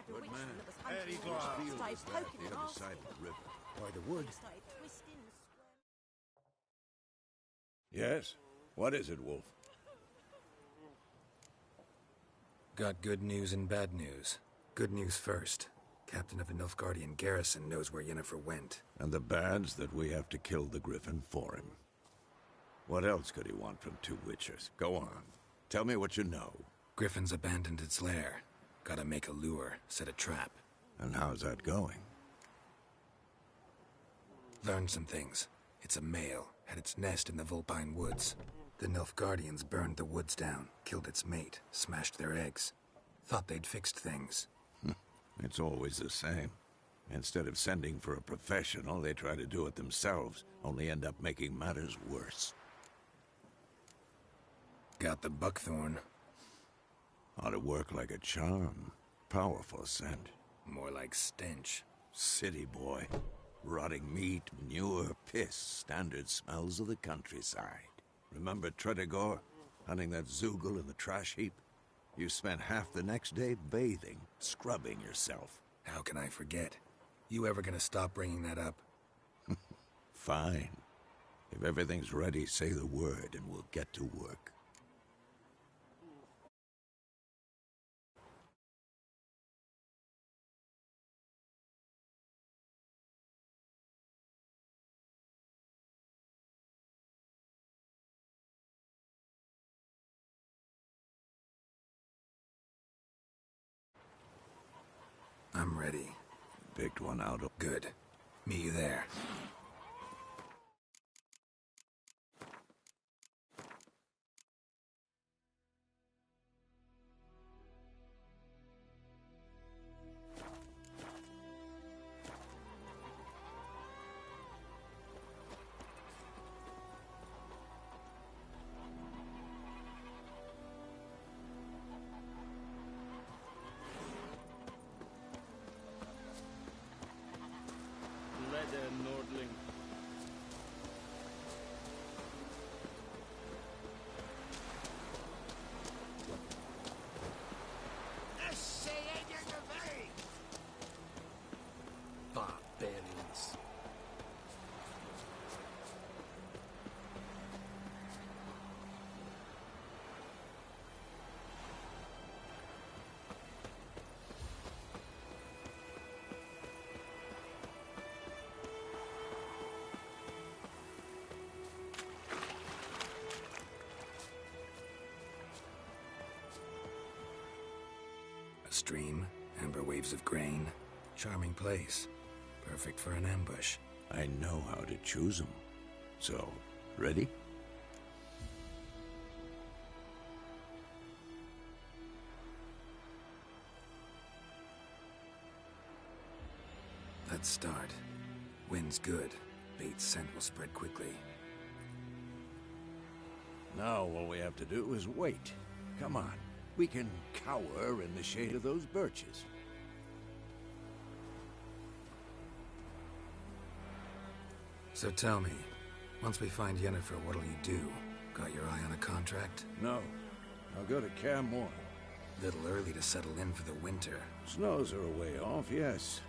Good man. Eddie Whose Clark. field is that the other side of the river? By the wood. Yes? What is it, Wolf? Got good news and bad news. Good news first. Captain of the Nilfgaardian garrison knows where Yennefer went. And the bad's that we have to kill the Griffin for him. What else could he want from two witchers? Go on. Tell me what you know. Griffin's abandoned its lair. Gotta make a lure, set a trap. And how's that going? Learned some things. It's a male, had its nest in the Vulpine Woods. The Nilfgaardians burned the woods down, killed its mate, smashed their eggs. Thought they'd fixed things. It's always the same. Instead of sending for a professional, they try to do it themselves, only end up making matters worse. Got the buckthorn. Ought to work like a charm. Powerful scent. More like stench. City boy. Rotting meat, manure, piss, standard smells of the countryside. Remember Tretogor? Hunting that Zoogle in the trash heap? You spent half the next day bathing, scrubbing yourself. How can I forget? You ever gonna stop bringing that up? Fine. If everything's ready, say the word and we'll get to work. I'm ready. Picked one out of... Good. Meet you there. Nordling. Barbarians. A stream, amber waves of grain. Charming place. Perfect for an ambush. I know how to choose them. So, ready? Let's start. Wind's good. Bait's scent will spread quickly. Now all we have to do is wait. Come on. We can cower in the shade of those birches. So tell me, once we find Yennefer, what'll you do? Got your eye on a contract? No. I'll go to Kaer Morhen. Little early to settle in for the winter. Snows are a way off, yes.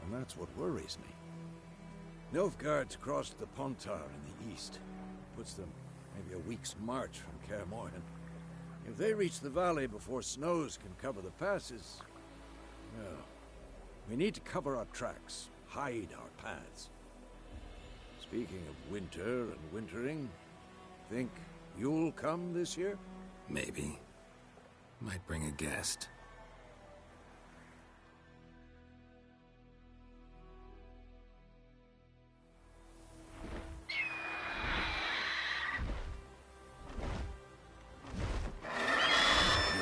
And that's what worries me. Nilfgaard's crossed the Pontar in the east. Puts them maybe a week's march from Kaer Morhen. If they reach the valley before snows can cover the passes... well, we need to cover our tracks, hide our paths. Speaking of winter and wintering, think you'll come this year? Maybe. Might bring a guest.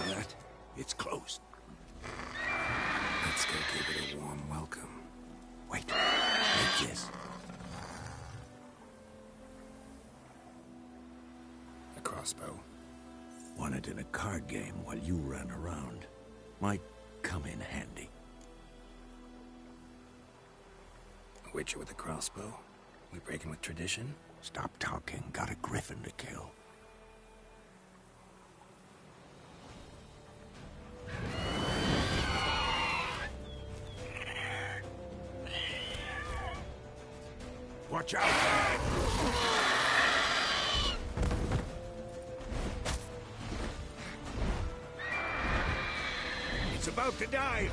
Hear that? It's close. Let's go give it a warm welcome. Wait, like this. A crossbow. Won it in a card game while you ran around. Might come in handy. A witcher with a crossbow? We breaking with tradition? Stop talking. Got a griffin to kill. Watch out! It's about to dive!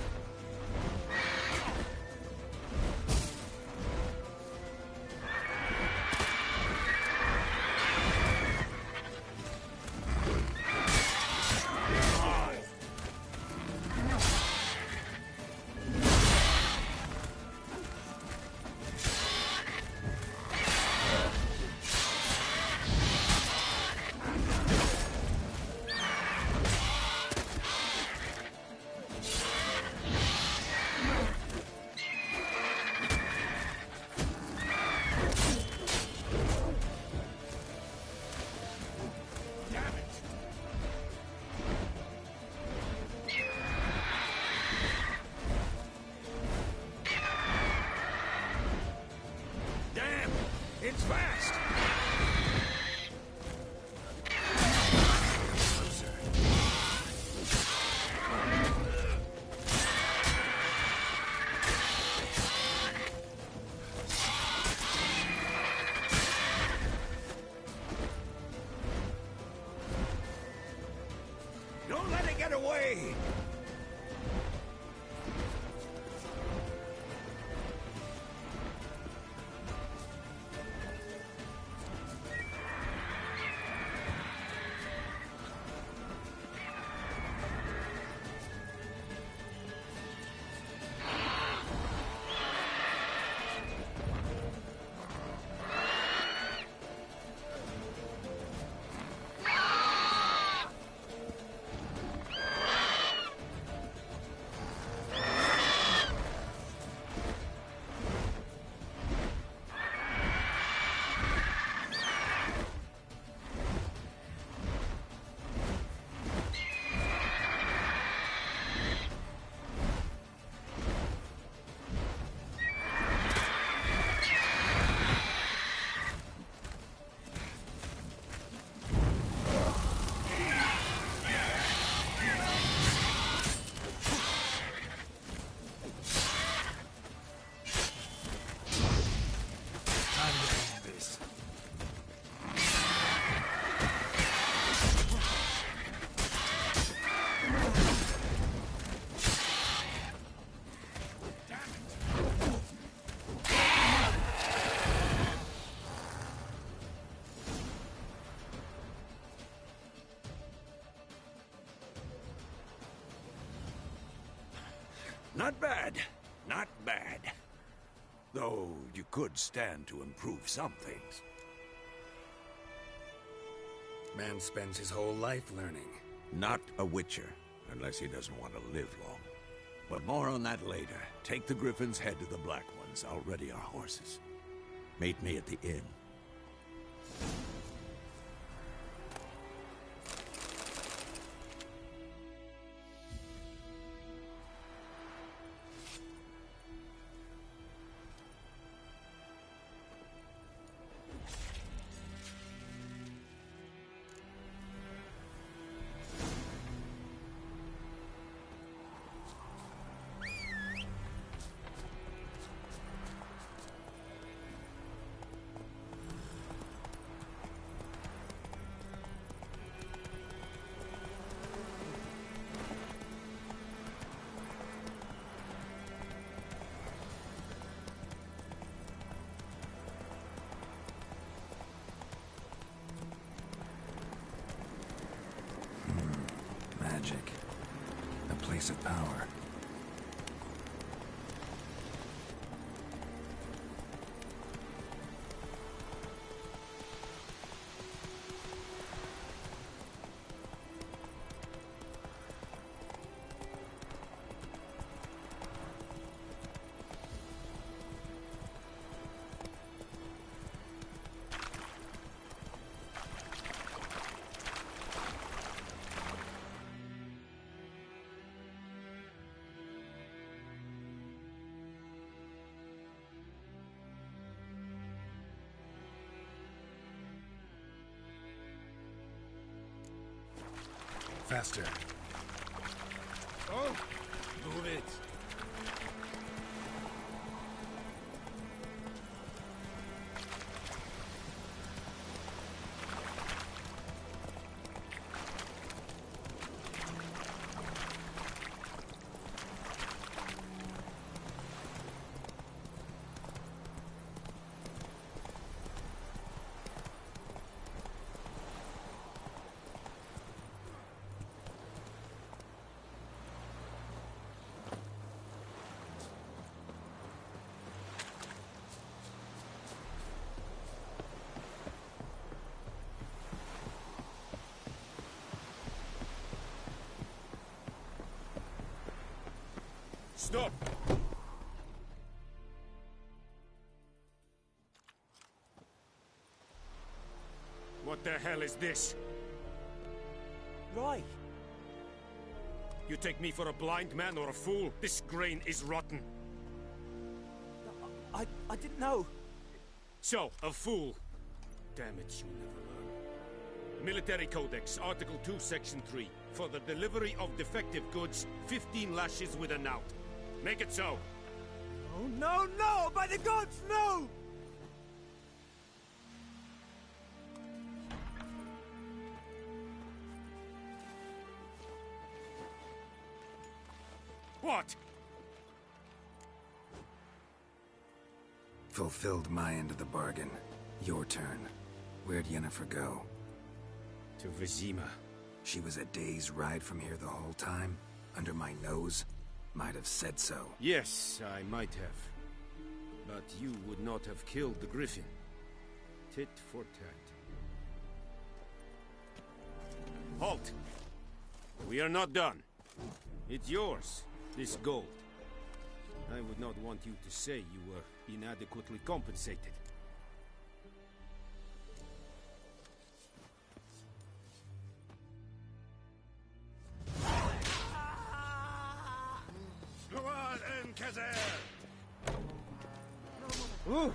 It's fast! Don't let it get away! Not bad. Not bad. Though you could stand to improve some things. Man spends his whole life learning. Not a Witcher, unless he doesn't want to live long. But more on that later. Take the Griffin's head to the Black Ones. I'll ready our horses. Meet me at the inn. Magic. A place of power. Faster. Oh, move it. Stop! What the hell is this? Right. You take me for a blind man or a fool? This grain is rotten. I didn't know. So, a fool. Damn it, you never learn. Military Codex, Article 2, Section 3. For the delivery of defective goods, 15 lashes with a knout. Make it so. Oh, no, no! By the gods, no! What? Fulfilled my end of the bargain. Your turn. Where'd Yennefer go? To Vizima. She was a day's ride from here the whole time? Under my nose? Might have said so. Yes, I might have. But you would not have killed the Griffin. Tit for tat. Halt! We are not done. It's yours, this gold. I would not want you to say you were inadequately compensated. Hurad and Kazer! Ooh.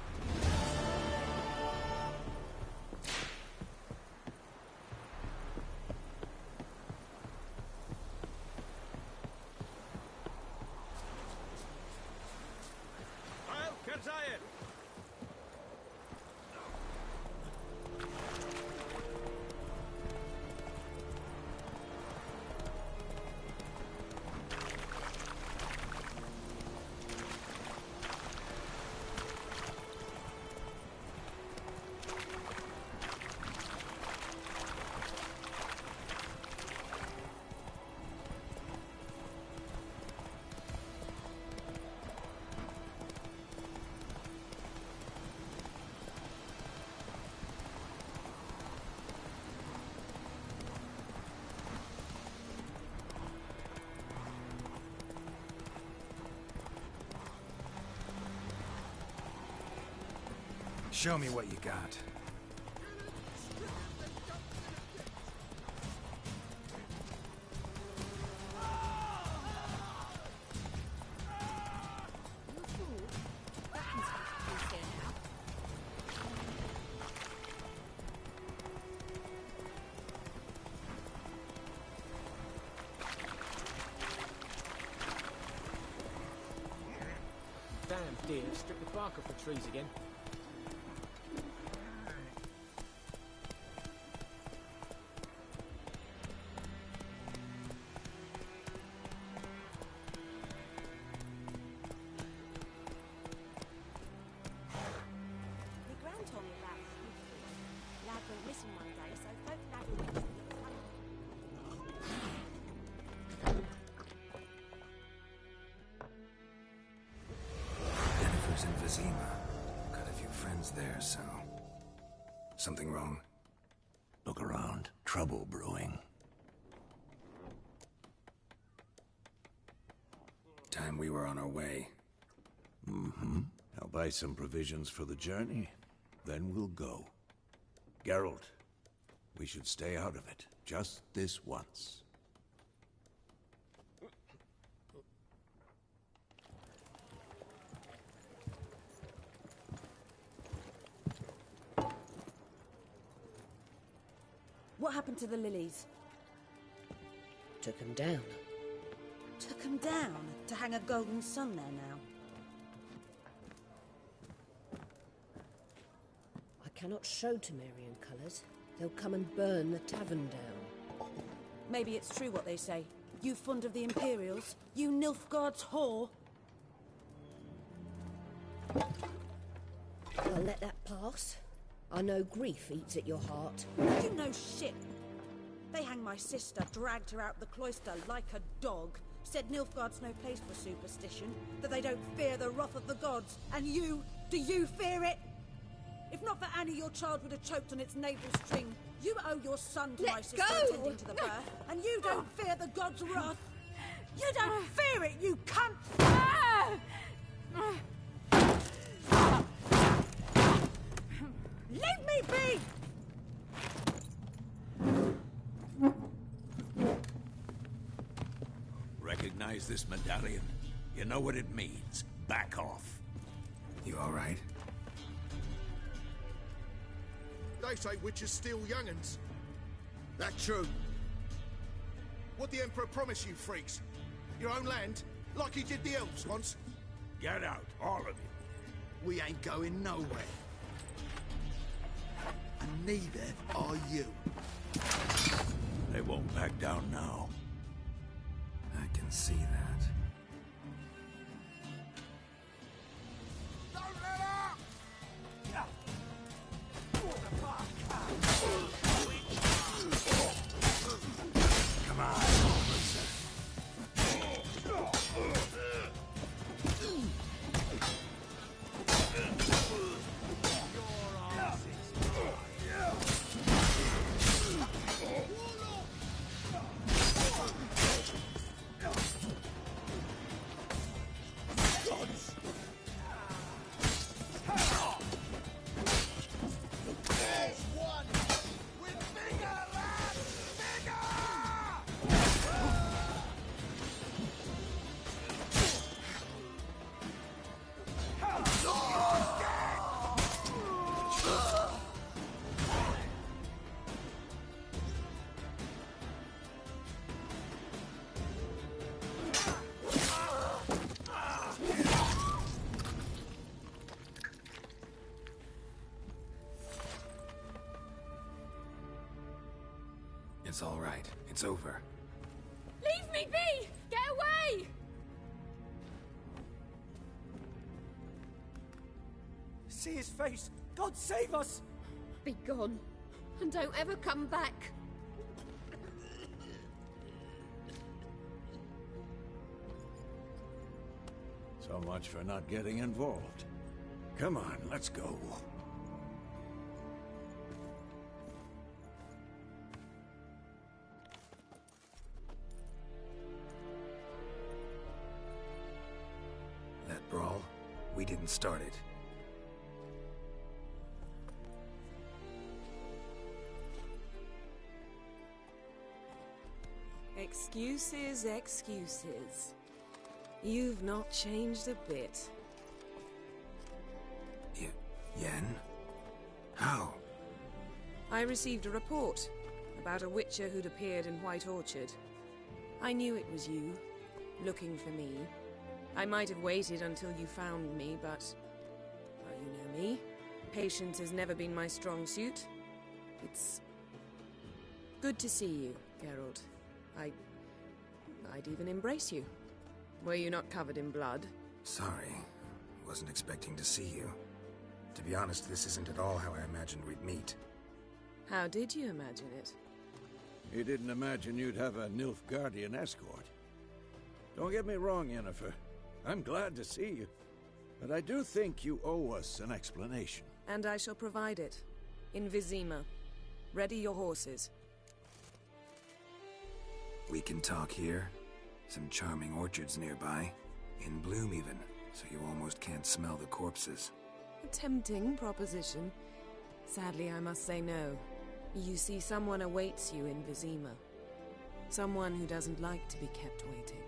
Show me what you got. Damn deer, strip the bark off the trees again. Yennefer's in Vizima. Got a few friends there, so... Something wrong? Look around. Trouble brewing. Time we were on our way. Mm-hmm. I'll buy some provisions for the journey. Then we'll go. Geralt, we should stay out of it. Just this once. What happened to the lilies? Took him down. Took them down to hang a golden sun there now. I cannot show Temerian colours. They'll come and burn the tavern down. Maybe it's true what they say. You fond of the Imperials? You Nilfgaard's whore? I'll let that pass. I know grief eats at your heart. You know shit. They hanged my sister, dragged her out the cloister like a dog. Said Nilfgaard's no place for superstition, that they don't fear the wrath of the gods. And you, do you fear it? If not for Annie, your child would have choked on its navel string. You owe your son to my sister attending to the birth, and you don't fear the gods' wrath. You don't fear it, you cunt! Leave me be! Recognize this medallion? You know what it means. Back off. You all right? They say witches steal young'uns. That true? What the Emperor promised you freaks? Your own land? Like he did the elves once? Get out, all of you. We ain't going nowhere. And neither are you. They won't back down now. I can see that. Don't let up! Come on, It's all right. It's over. Leave me be! Get away! See his face! God save us! Be gone, and don't ever come back. So much for not getting involved. Come on, let's go. That brawl, we didn't start it. Excuses, excuses. You've not changed a bit. Yen? How? I received a report about a witcher who'd appeared in White Orchard. I knew it was you, looking for me. I might have waited until you found me, but... well, you know me. Patience has never been my strong suit. It's... good to see you, Geralt. I'd even embrace you. Were you not covered in blood? Sorry. Wasn't expecting to see you. To be honest, this isn't at all how I imagined we'd meet. How did you imagine it? You didn't imagine you'd have a Nilfgaardian escort. Don't get me wrong, Yennefer. I'm glad to see you. But I do think you owe us an explanation. And I shall provide it. In Vizima. Ready your horses. We can talk here. Some charming orchards nearby. In bloom even, so you almost can't smell the corpses. A tempting proposition. Sadly, I must say no. You see, someone awaits you in Vizima. Someone who doesn't like to be kept waiting.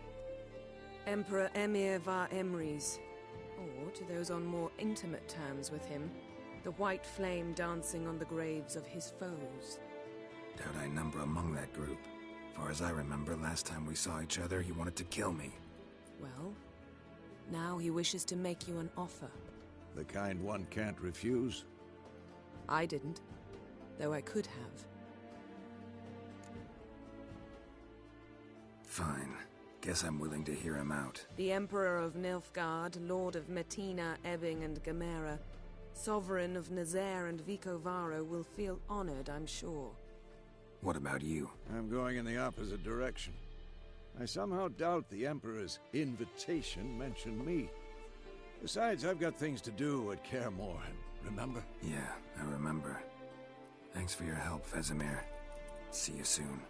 Emperor Emhyr var Emreis. Or, to those on more intimate terms with him, the white flame dancing on the graves of his foes. Doubt I number among that group. Far as I remember, last time we saw each other, he wanted to kill me. Well, now he wishes to make you an offer. The kind one can't refuse? I didn't, though I could have. Fine. Guess I'm willing to hear him out. The Emperor of Nilfgaard, Lord of Metina, Ebbing and Gamera, Sovereign of Nazaire and Vicovaro will feel honored, I'm sure. What about you? I'm going in the opposite direction. I somehow doubt the Emperor's invitation mentioned me. Besides, I've got things to do at Kaer Morhen, remember? Yeah, I remember. Thanks for your help, Vesemir. See you soon.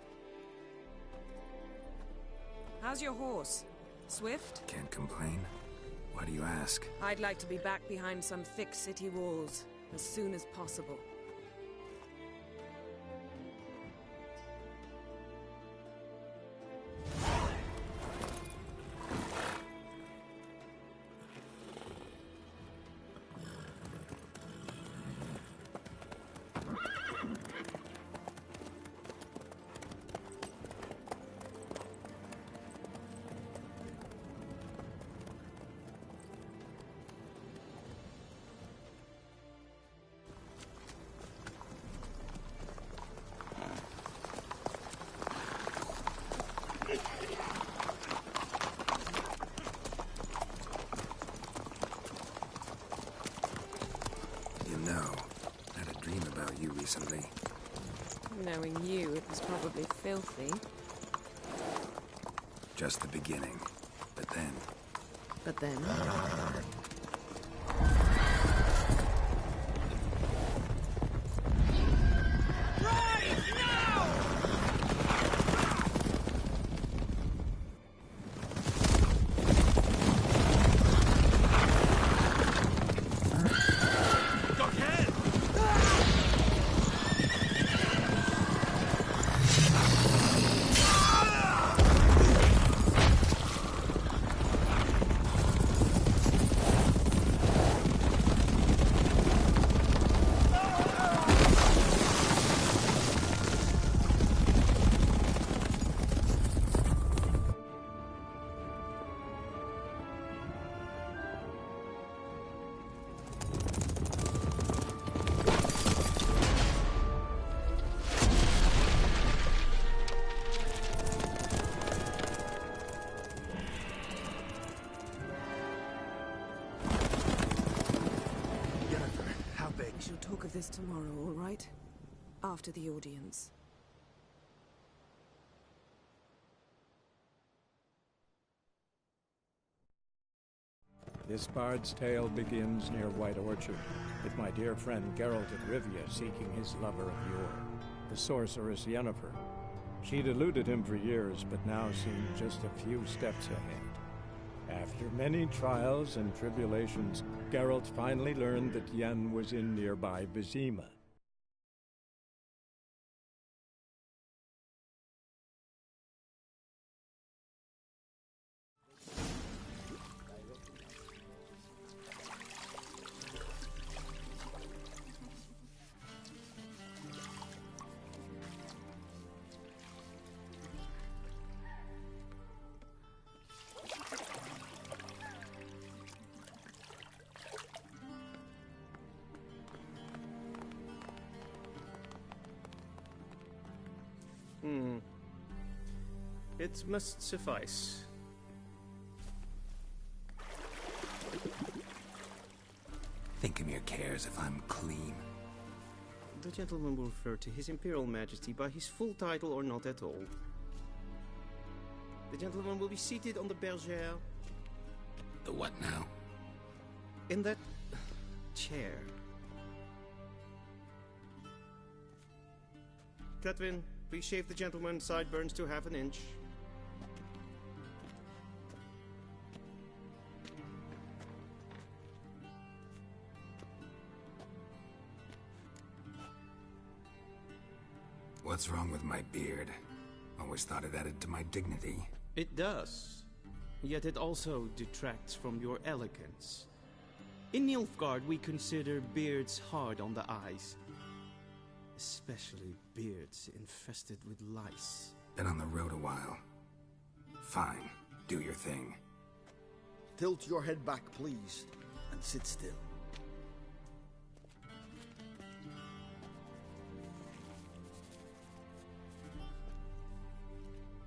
How's your horse? Swift? Can't complain. Why do you ask? I'd like to be back behind some thick city walls as soon as possible. Recently. Knowing you, it was probably filthy. Just the beginning. But then... But then? This tomorrow, all right? After the audience. This bard's tale begins near White Orchard, with my dear friend Geralt of Rivia seeking his lover of yore, the sorceress Yennefer. She'd eluded him for years, but now seemed just a few steps ahead. After many trials and tribulations, Geralt finally learned that Yen was in nearby Vizima. It must suffice. Thinkamir cares if I'm clean. The gentleman will refer to His Imperial Majesty by his full title or not at all. The gentleman will be seated on the bergère. The what now? In that chair. Cletwin, please shave the gentleman's sideburns to half an inch. What's wrong with my beard? Always thought it added to my dignity. It does. Yet it also detracts from your elegance. In Nilfgaard, we consider beards hard on the eyes. Especially beards infested with lice. Been on the road a while. Fine. Do your thing. Tilt your head back, please, and sit still.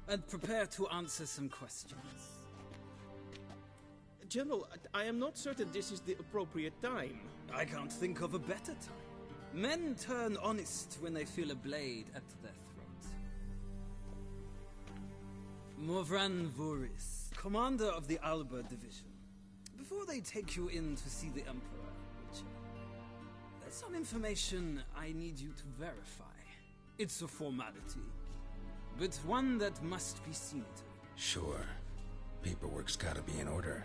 And prepare to answer some questions. General, I am not certain this is the appropriate time. I can't think of a better time. Men turn honest when they feel a blade at their throat. Morvran Voorhis, commander of the Alba Division. Before they take you in to see the Emperor, Witcher, there's some information I need you to verify. It's a formality, but one that must be seen to. Sure. Paperwork's gotta be in order.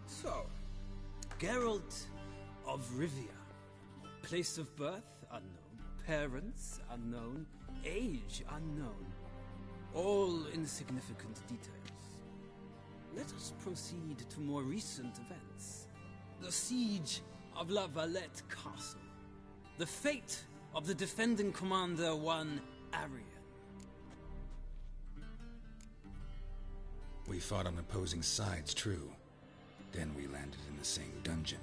So, Geralt of Rivia. Place of birth unknown. Parents unknown. Age unknown. All insignificant details. Let us proceed to more recent events. The siege of La Valette Castle. The fate of the defending commander, one Arian. We fought on opposing sides, true. Then we landed in the same dungeon.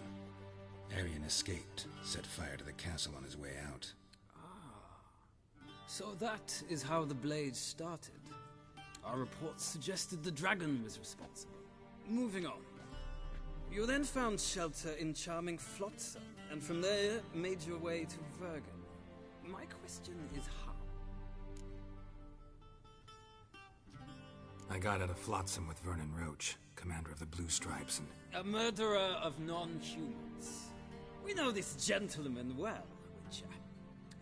Arian escaped, set fire to the castle on his way out. So that is how the Blade started. Our reports suggested the dragon was responsible. Moving on. You then found shelter in charming Flotsam, and from there made your way to Vergen. My question is how? I got out of Flotsam with Vernon Roach, commander of the Blue Stripes, and... A murderer of non-humans. We know this gentleman well, Witcher.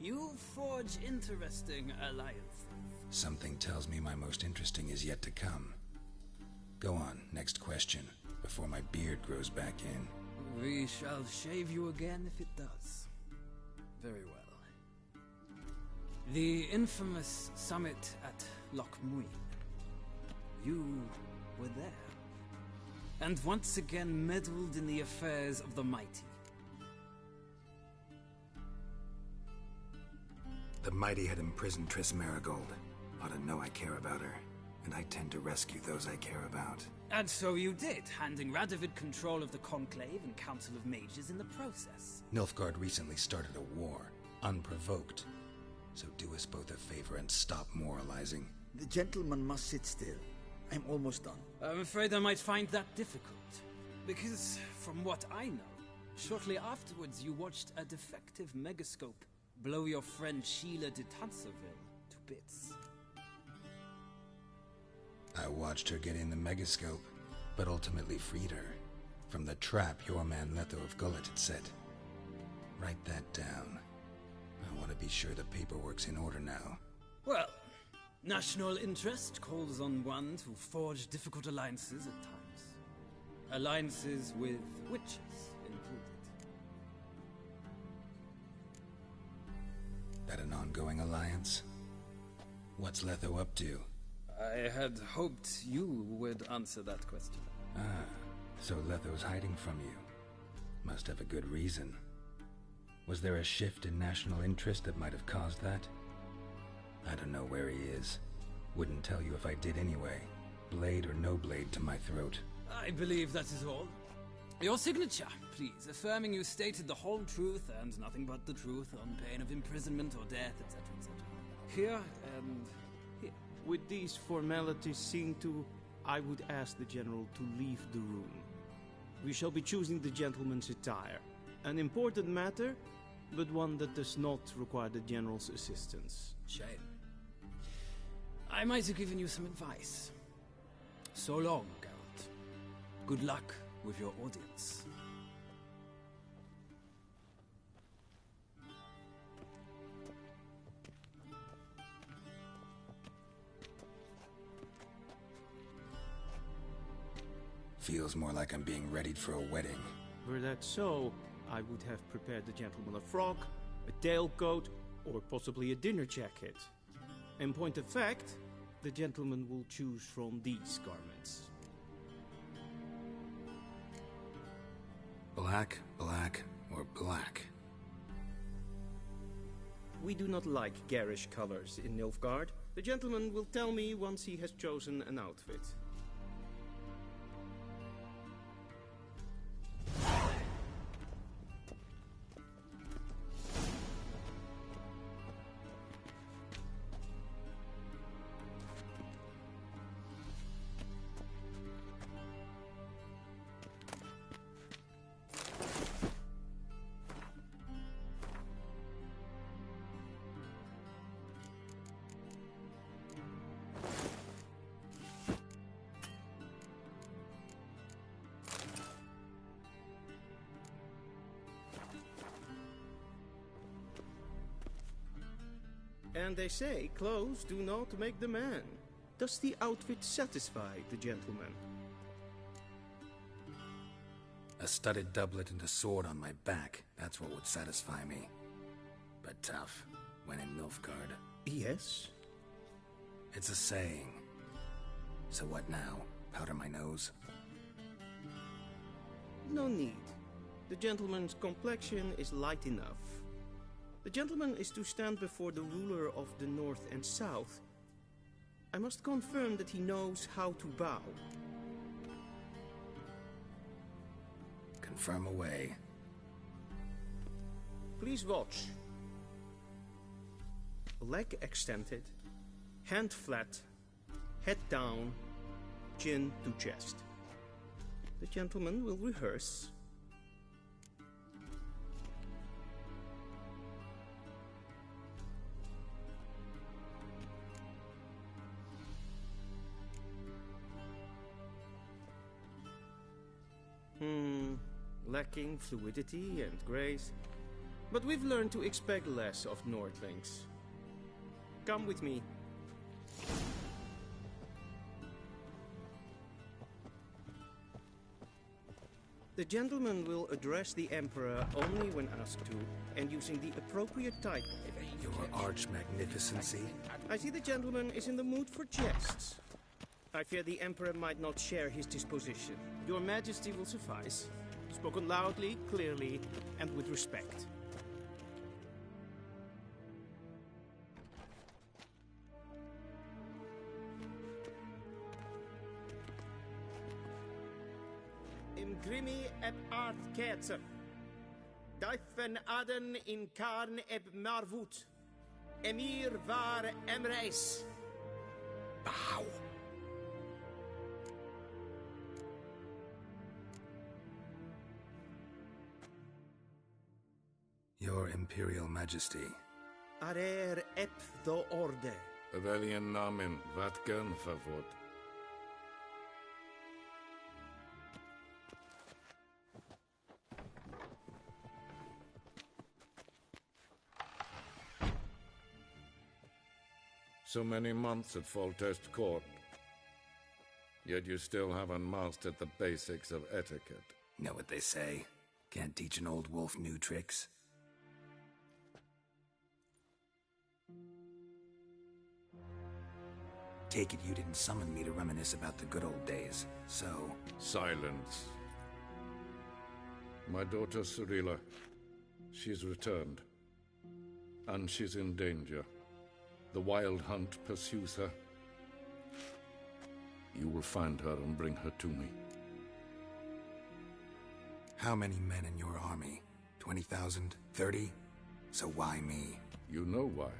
You forge interesting alliances. Something tells me my most interesting is yet to come. Go on, next question, before my beard grows back in. We shall shave you again if it does. Very well. The infamous summit at Loch Muin. You were there. And once again meddled in the affairs of the mighty. The mighty had imprisoned Triss Merigold. Ought to know I care about her, and I tend to rescue those I care about. And so you did, handing Radovid control of the Conclave and Council of Mages in the process. Nilfgaard recently started a war, unprovoked. So do us both a favor and stop moralizing. The gentleman must sit still. I'm almost done. I'm afraid I might find that difficult. Because, from what I know, shortly afterwards you watched a defective megascope blow your friend Sheila de Tanserville to bits. I watched her get in the megascope, but ultimately freed her from the trap your man Letho of Gullet had set. Write that down. I want to be sure the paperwork's in order now. Well, national interest calls on one to forge difficult alliances at times. Alliances with witches included. That an ongoing alliance? What's Letho up to? I had hoped you would answer that question. Ah, so Letho's hiding from you. Must have a good reason. Was there a shift in national interest that might have caused that? I don't know where he is. Wouldn't tell you if I did anyway. Blade or no blade to my throat. I believe that is all. Your signature, please, affirming you stated the whole truth and nothing but the truth on pain of imprisonment or death, etc., etc. Here and here. With these formalities seen to, I would ask the General to leave the room. We shall be choosing the gentleman's attire. An important matter, but one that does not require the General's assistance. Shame. I might have given you some advice. So long, Geralt. Good luck with your audience. Feels more like I'm being readied for a wedding. Were that so, I would have prepared the gentleman a frock, a tailcoat, or possibly a dinner jacket. In point of fact, the gentleman will choose from these garments. Black, black, or black? We do not like garish colors in Nilfgaard. The gentleman will tell me once he has chosen an outfit. And they say clothes do not make the man. Does the outfit satisfy the gentleman? A studded doublet and a sword on my back, that's what would satisfy me. But tough, when in Nilfgaard. Yes? It's a saying. So what now? Powder my nose? No need. The gentleman's complexion is light enough. The gentleman is to stand before the ruler of the North and South. I must confirm that he knows how to bow. Confirm away. Please watch. Leg extended, hand flat, head down, chin to chest. The gentleman will rehearse. Lacking fluidity and grace. But we've learned to expect less of Nordlings. Come with me. The gentleman will address the Emperor only when asked to, and using the appropriate title. Your Arch-Magnificency? I see the gentleman is in the mood for jests. I fear the Emperor might not share his disposition. Your Majesty will suffice. Spoken loudly, clearly, and with respect. Imgrimi eb art ketzer. Daifen aden in karn eb marvut. Emir var emreis. Bow. Your Imperial Majesty. Arer ep do orde. Velian namen, vatgen favot. So many months at Foltest Court. Yet you still haven't mastered the basics of etiquette. Know what they say? Can't teach an old wolf new tricks. Take it you didn't summon me to reminisce about the good old days, so... Silence. My daughter Cirilla, she's returned. And she's in danger. The Wild Hunt pursues her. You will find her and bring her to me. How many men in your army? 20,000? 30? So why me? You know why.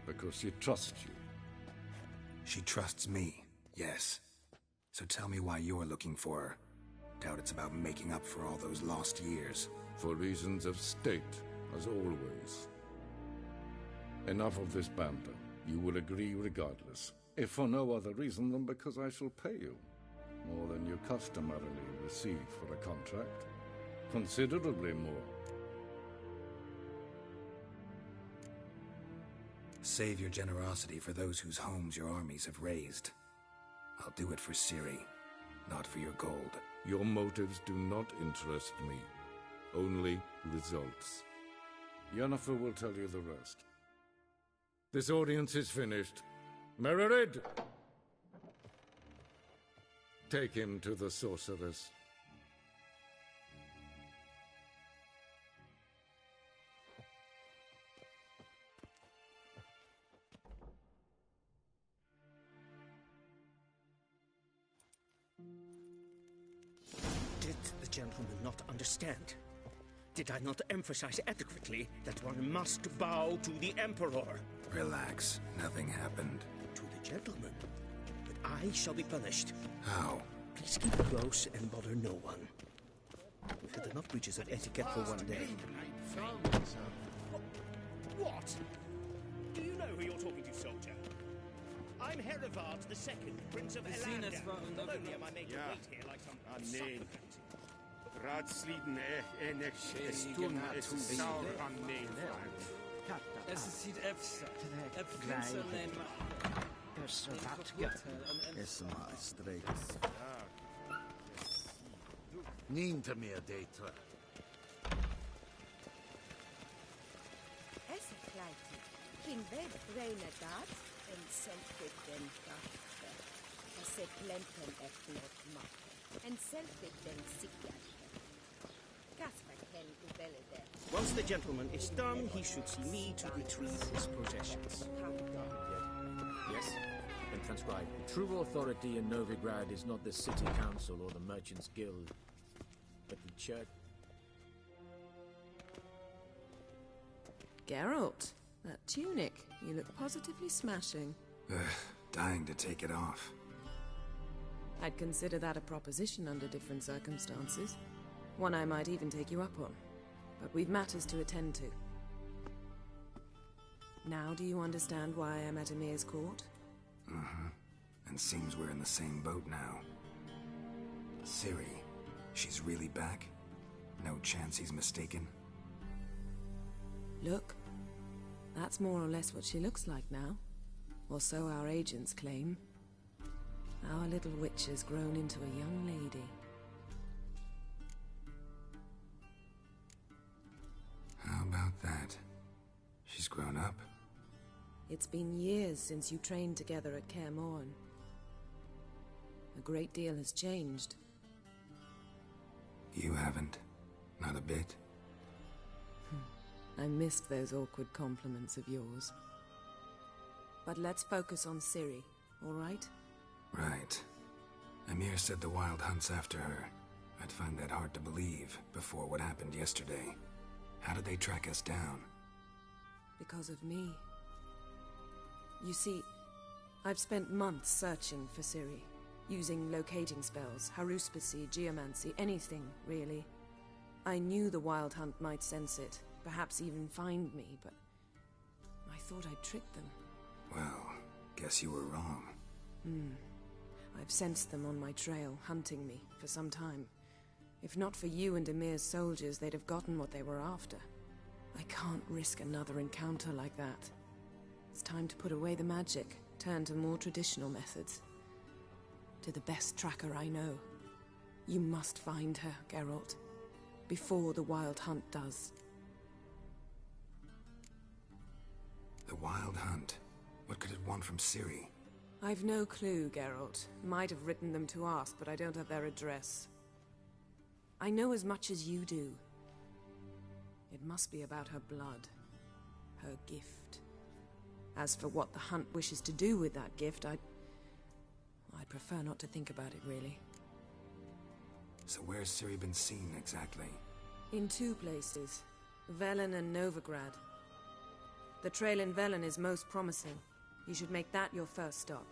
Because she trusts you. She trusts me, yes. So tell me why you're looking for her. Doubt it's about making up for all those lost years. For reasons of state, as always. Enough of this banter. You will agree regardless. If for no other reason than because I shall pay you. More than you customarily receive for a contract. Considerably more. Save your generosity for those whose homes your armies have razed. I'll do it for Ciri, not for your gold. Your motives do not interest me. Only results. Yennefer will tell you the rest. This audience is finished. Mererid! Take him to the sorceress. Did the gentleman not understand? Did I not emphasize adequately that one must bow to the Emperor? Relax. Nothing happened. To the gentleman. But I shall be punished. How? Please keep close and bother no one. We've had enough breaches of etiquette for one day. What? Do you know who you're talking to, soldier? I'm Herivard II, Prince of Elander. Not only am I made to wait here like some supplicant. Ratsliden stun saur Es sieht efter. Niente meer data. Esse kleiti. Kin ved reine dat en selvfit den kaffe. Esse plenten efnot makke. En selvfit den sikkert. Kasper ken ubelle der. Once the gentleman is done, he should see me to retrieve his possessions. Yes? Then transcribe. True authority in Novigrad is not the city council or the merchants' guild, but the church. Geralt, that tunic. You look positively smashing. Dying to take it off. I'd consider that a proposition under different circumstances. One I might even take you up on. But we've matters to attend to. Now do you understand why I'm at Emir's court? Mm-hmm. And seems we're in the same boat now. Ciri, she's really back? No chance he's mistaken? Look, that's more or less what she looks like now. Or so our agents claim. Our little witch has grown into a young lady. How about that? She's grown up? It's been years since you trained together at Kaer Morhen. A great deal has changed. You haven't. Not a bit. I missed those awkward compliments of yours. But let's focus on Ciri, all right? Right. Emir said the Wild Hunt's after her. I'd find that hard to believe before what happened yesterday. How did they track us down? Because of me. You see, I've spent months searching for Ciri, using locating spells, haruspicy, geomancy, anything, really. I knew the Wild Hunt might sense it, perhaps even find me, but I thought I'd tricked them. Well, guess you were wrong. I've sensed them on my trail, hunting me, for some time. If not for you and Emir's soldiers, they'd have gotten what they were after. I can't risk another encounter like that. It's time to put away the magic, turn to more traditional methods. To the best tracker I know. You must find her, Geralt. Before the Wild Hunt does. The Wild Hunt? What could it want from Ciri? I've no clue, Geralt. Might have written them to ask, but I don't have their address. I know as much as you do. It must be about her blood. Her gift. As for what the Hunt wishes to do with that gift, I'd prefer not to think about it, really. So where's Ciri been seen, exactly? In two places. Velen and Novigrad. The trail in Velen is most promising. You should make that your first stop.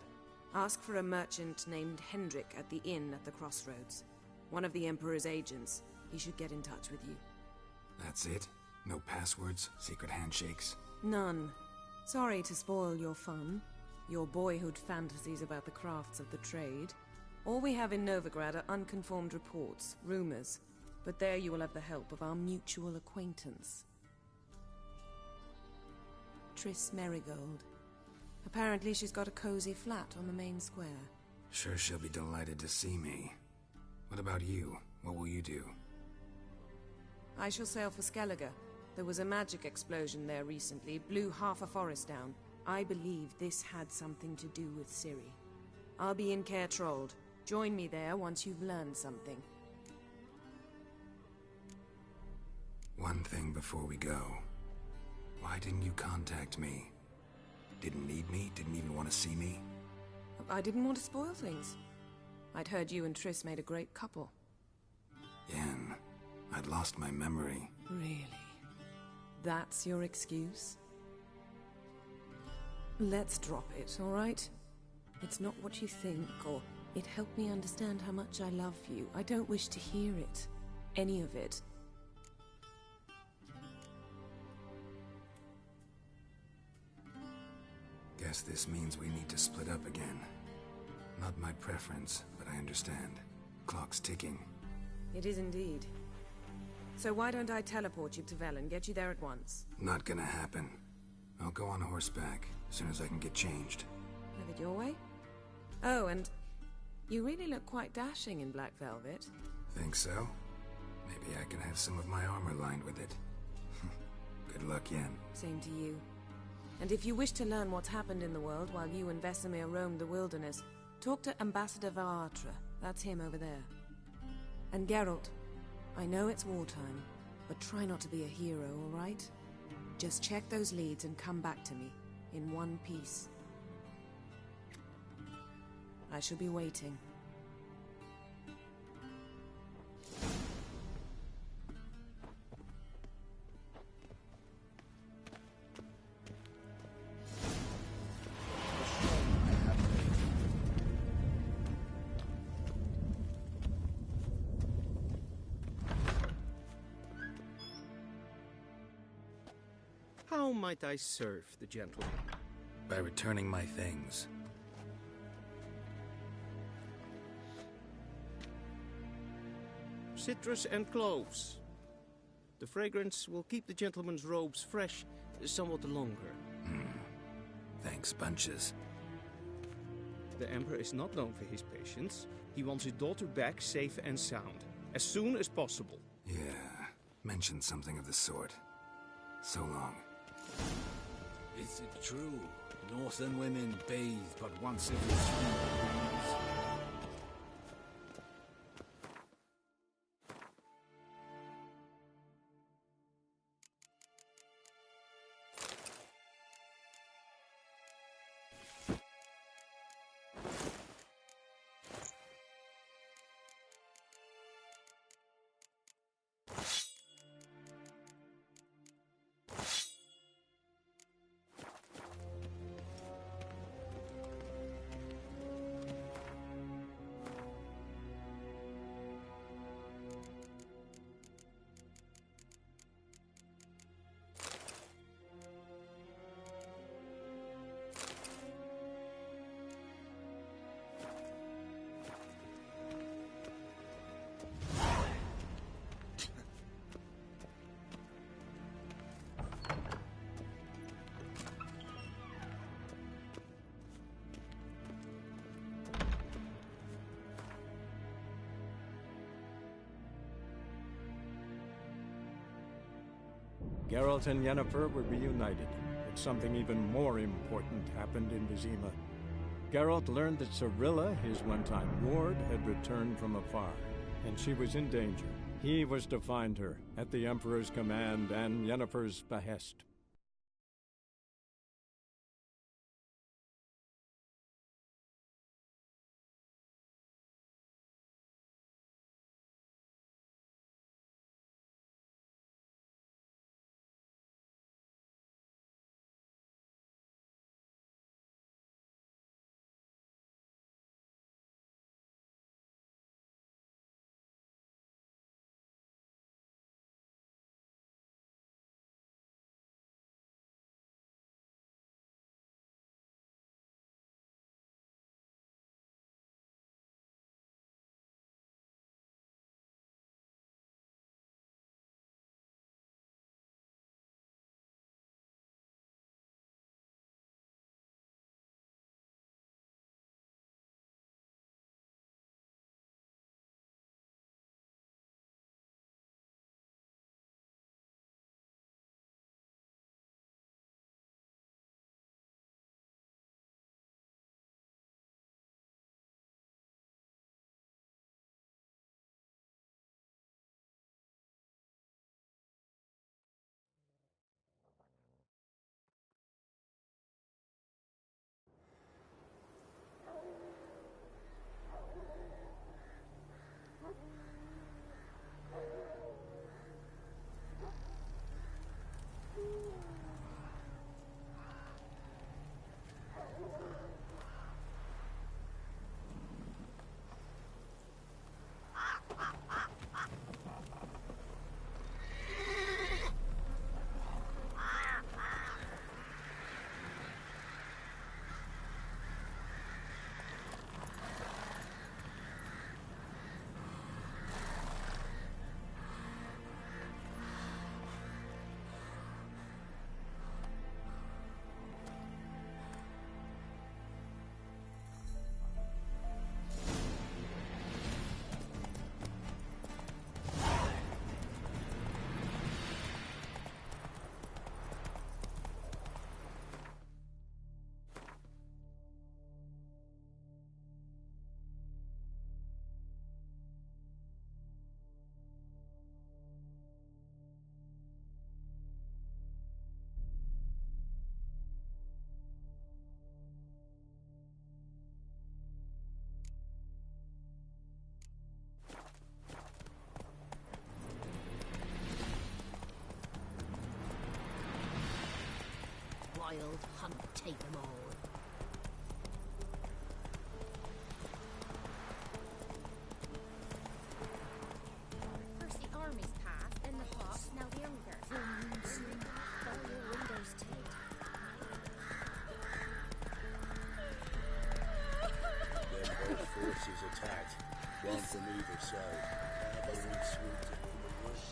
Ask for a merchant named Hendrik at the inn at the crossroads. One of the Emperor's agents. He should get in touch with you. That's it? No passwords? Secret handshakes? None. Sorry to spoil your fun. Your boyhood fantasies about the crafts of the trade. All we have in Novigrad are unconfirmed reports, rumors. But there you will have the help of our mutual acquaintance. Triss Merigold. Apparently she's got a cozy flat on the main square. Sure she'll be delighted to see me. What about you? What will you do? I shall sail for Skellige. There was a magic explosion there recently, blew half a forest down. I believe this had something to do with Ciri. I'll be in Caer Trolde. Join me there once you've learned something. One thing before we go. Why didn't you contact me? Didn't need me? Didn't even want to see me? I didn't want to spoil things. I'd heard you and Triss made a great couple. Yen, I'd lost my memory. Really? That's your excuse? Let's drop it, all right? It's not what you think, or it helped me understand how much I love you. I don't wish to hear it. Any of it. Guess this means we need to split up again. Not my preference, but I understand. Clock's ticking. It is indeed. So why don't I teleport you to Velen, get you there at once? Not gonna happen. I'll go on horseback, as soon as I can get changed. Have it your way? Oh, and you really look quite dashing in black velvet. Think so? Maybe I can have some of my armor lined with it. Good luck, Yen. Same to you. And if you wish to learn what's happened in the world while you and Vesemir roamed the wilderness, talk to Ambassador Varatra. That's him over there. And Geralt, I know it's wartime, but try not to be a hero, all right? Just check those leads and come back to me, in one piece. I shall be waiting. How might I serve the gentleman? By returning my things. Citrus and cloves. The fragrance will keep the gentleman's robes fresh somewhat longer. Thanks, bunches. The Emperor is not known for his patience. He wants his daughter back safe and sound, as soon as possible. Yeah, mentioned something of the sort. So long. Is it true? Northern women bathe but once every 3 years. Geralt and Yennefer were reunited, but something even more important happened in Vizima. Geralt learned that Cirilla, his one-time ward, had returned from afar, and she was in danger. He was to find her, at the Emperor's command and Yennefer's behest. take them all. First the armies passed, then the Hawks, now the Unger. All your windows taped. Then both forces attacked, one from either side. Cavalry swooped in from the west.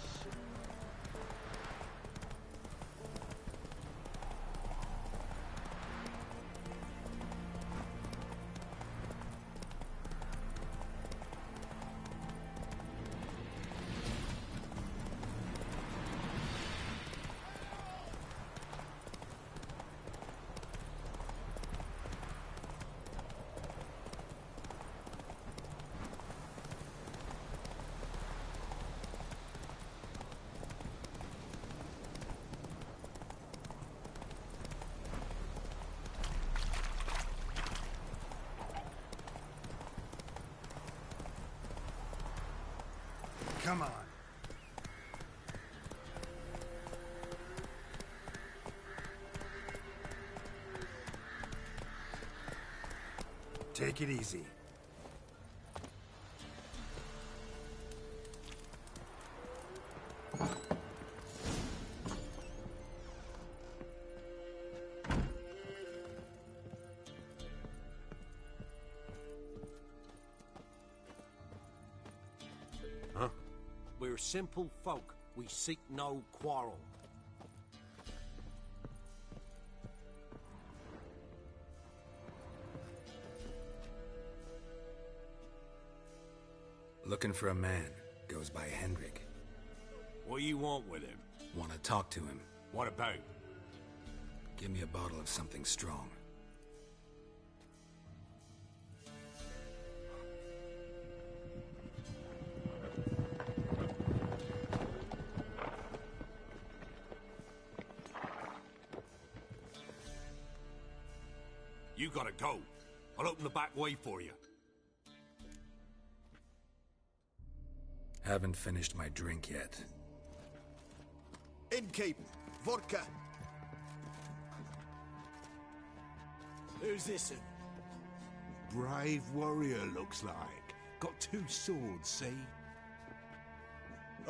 Come on. Take it easy. Huh? We're simple folk. We seek no quarrel. Looking for a man. Goes by Hendrik. What do you want with him? Want to talk to him. What about? Give me a bottle of something strong. You gotta go. I'll open the back way for you. Haven't finished my drink yet. Innkeep, vodka. Who's this? Brave warrior, looks like. Got 2 swords, see?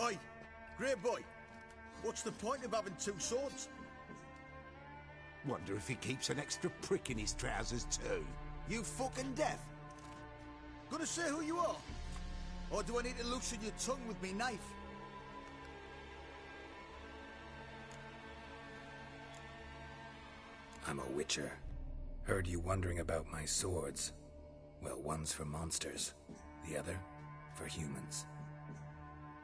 Oi, great boy. What's the point of having 2 swords? Wonder if he keeps an extra prick in his trousers too. You fucking deaf? Gonna say who you are? Or do I need to loosen your tongue with me knife? I'm a witcher. Heard you wondering about my swords. Well, one's for monsters, the other for humans.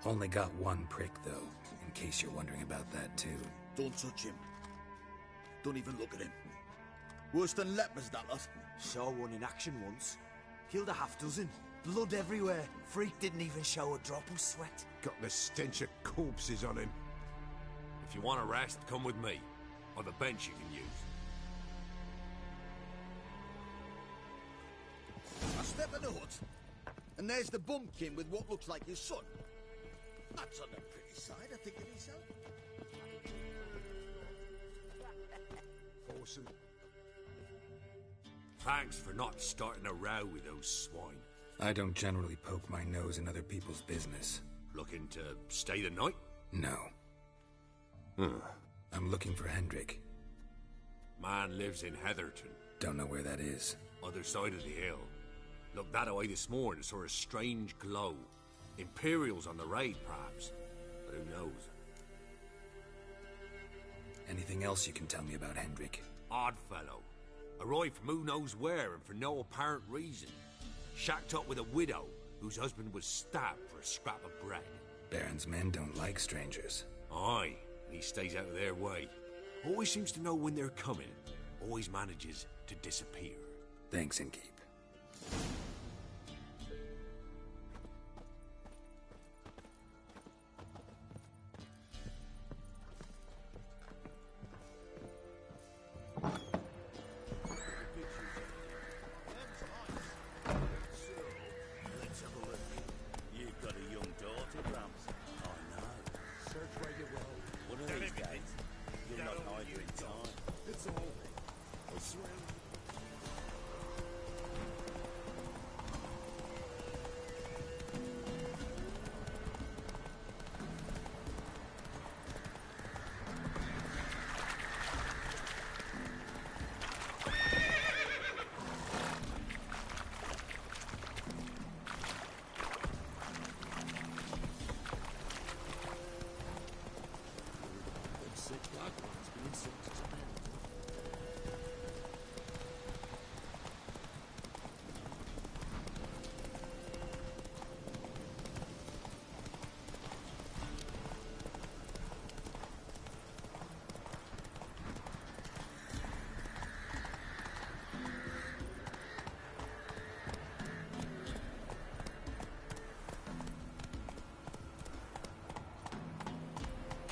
Only got 1 prick, though, in case you're wondering about that, too. Don't touch him. Don't even look at him. Worse than lepers, that lot. Saw one in action once. Killed a half-dozen. Blood everywhere. Freak didn't even show a drop of sweat. Got the stench of corpses on him. If you want a rest, come with me. Or the bench you can use. I step in the hut, and there's the bumpkin with what looks like his son. That's on the pretty side, I think of himself. Awesome. Thanks for not starting a row with those swine. I don't generally poke my nose in other people's business. Looking to stay the night? No. I'm looking for Hendrik. Man lives in Heatherton. Don't know where that is. Other side of the hill. Looked that away this morning, saw a strange glow. Imperials on the raid, perhaps. But who knows? Anything else you can tell me about Hendrik? Odd fellow. Arrived from who knows where and for no apparent reason. Shacked up with a widow whose husband was stabbed for a scrap of bread. Baron's men don't like strangers. Aye, and he stays out of their way. Always seems to know when they're coming. Always manages to disappear. Thanks, Innkeep.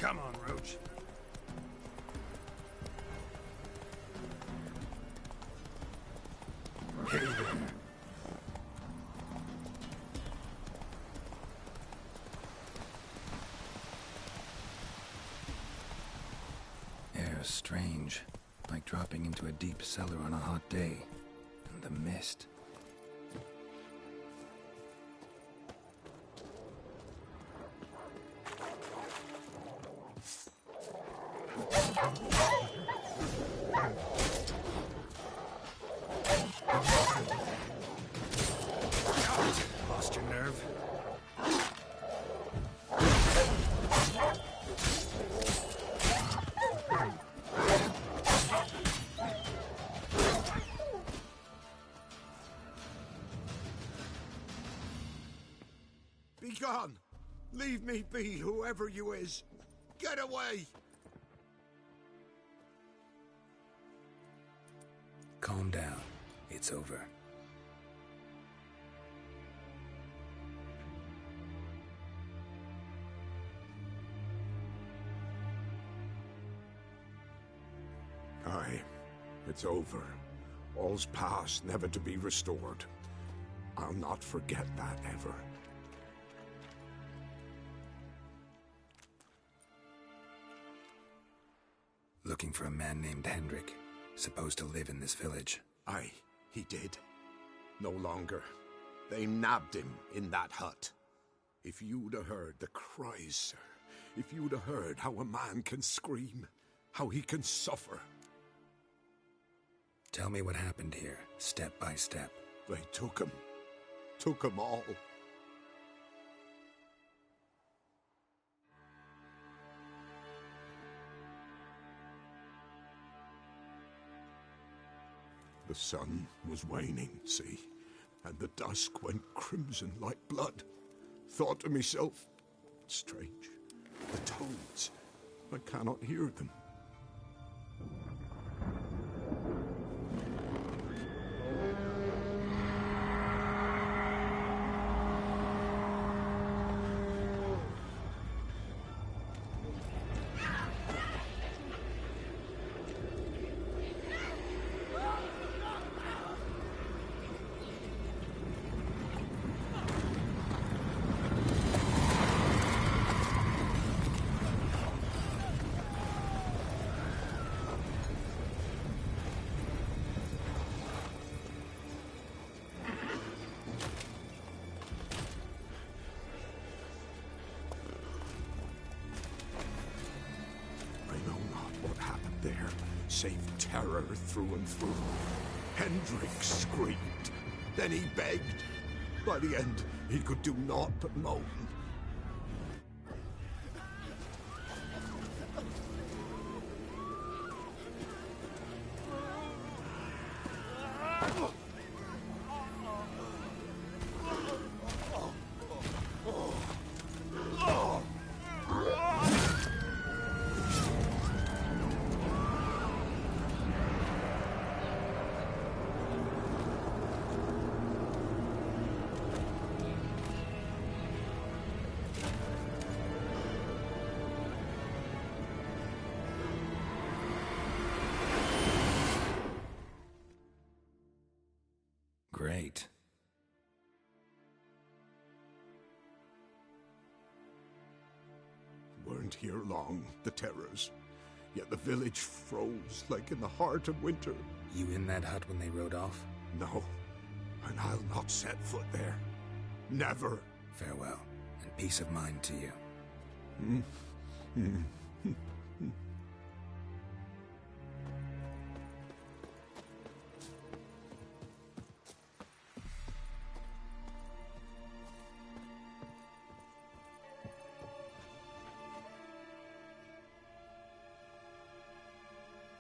Come on, Roach. Hey there. Air's strange, like dropping into a deep cellar on a hot day. And the mist. Lost your nerve? Be gone! Leave me be, whoever you is! Get away! Calm down. It's over. Aye, it's over. All's past, never to be restored. I'll not forget that ever. Looking for a man named Hendrik, supposed to live in this village. Aye, he did. No longer. They nabbed him in that hut. If you'd have heard the cries, sir. If you'd have heard how a man can scream, how he can suffer. Tell me what happened here, step by step. They took him. Took him all. The sun was waning, see, and the dusk went crimson like blood. Thought to myself, strange, the toads, I cannot hear them. Save terror through and through. Hendrik screamed. Then he begged. By the end, he could do naught but moan. Great. Weren't here long, the terrors. Yet the village froze like in the heart of winter. You in that hut when they rode off? No, and I'll not set foot there. Never. Farewell, and peace of mind to you.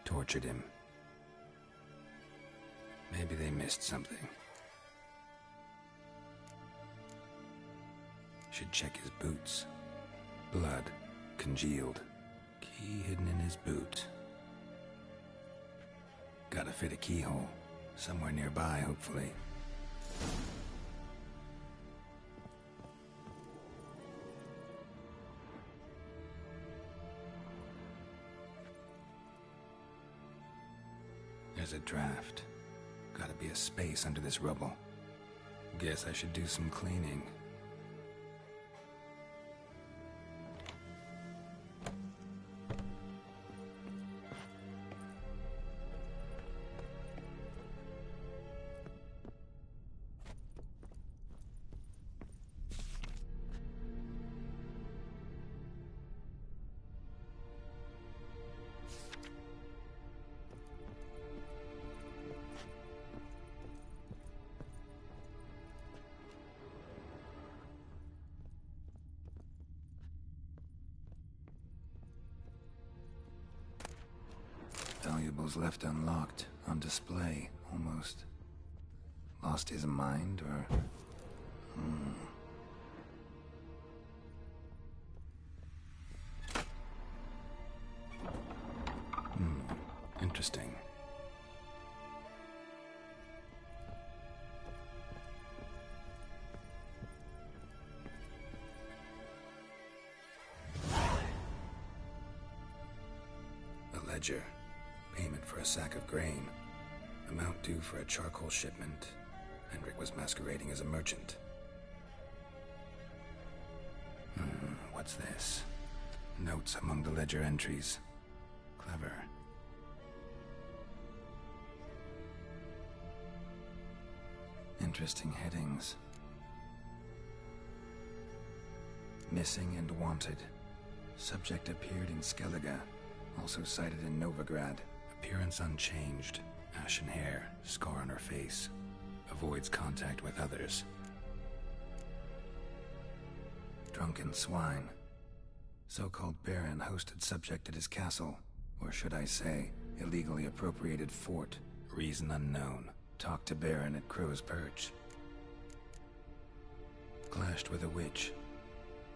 Tortured him. Maybe they missed something. Should check his boots. Blood, congealed. Key hidden in his boot. Gotta fit a keyhole. Somewhere nearby, hopefully. There's a draft. Gotta be a space under this rubble. Guess I should do some cleaning. Valuables left unlocked, on display, almost. Lost his mind, or... Interesting. A ledger. Payment for a sack of grain. Amount due for a charcoal shipment. Hendrik was masquerading as a merchant. What's this? Notes among the ledger entries. Clever. Interesting headings. Missing and wanted. Subject appeared in Skellige. Also cited in Novigrad. Appearance unchanged. Ashen hair. Scar on her face. Avoids contact with others. Drunken swine. So-called Baron hosted subject at his castle. Or should I say, illegally appropriated fort. Reason unknown. Talked to Baron at Crow's Perch. Clashed with a witch.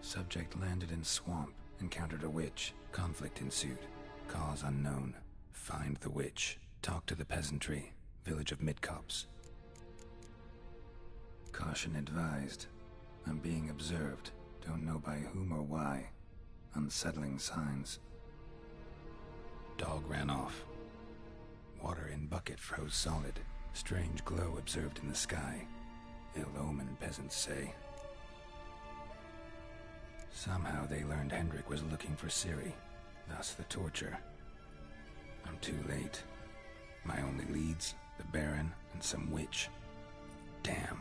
Subject landed in swamp. Encountered a witch. Conflict ensued. Cause unknown. Find the witch. Talk to the peasantry. Village of Midcopse. Caution advised. I'm being observed. Don't know by whom or why. Unsettling signs. Dog ran off. Water in bucket froze solid. Strange glow observed in the sky. Ill omen, peasants say. Somehow they learned Hendrik was looking for Ciri. Thus the torture. I'm too late. My only leads, the Baron and some witch. Damn.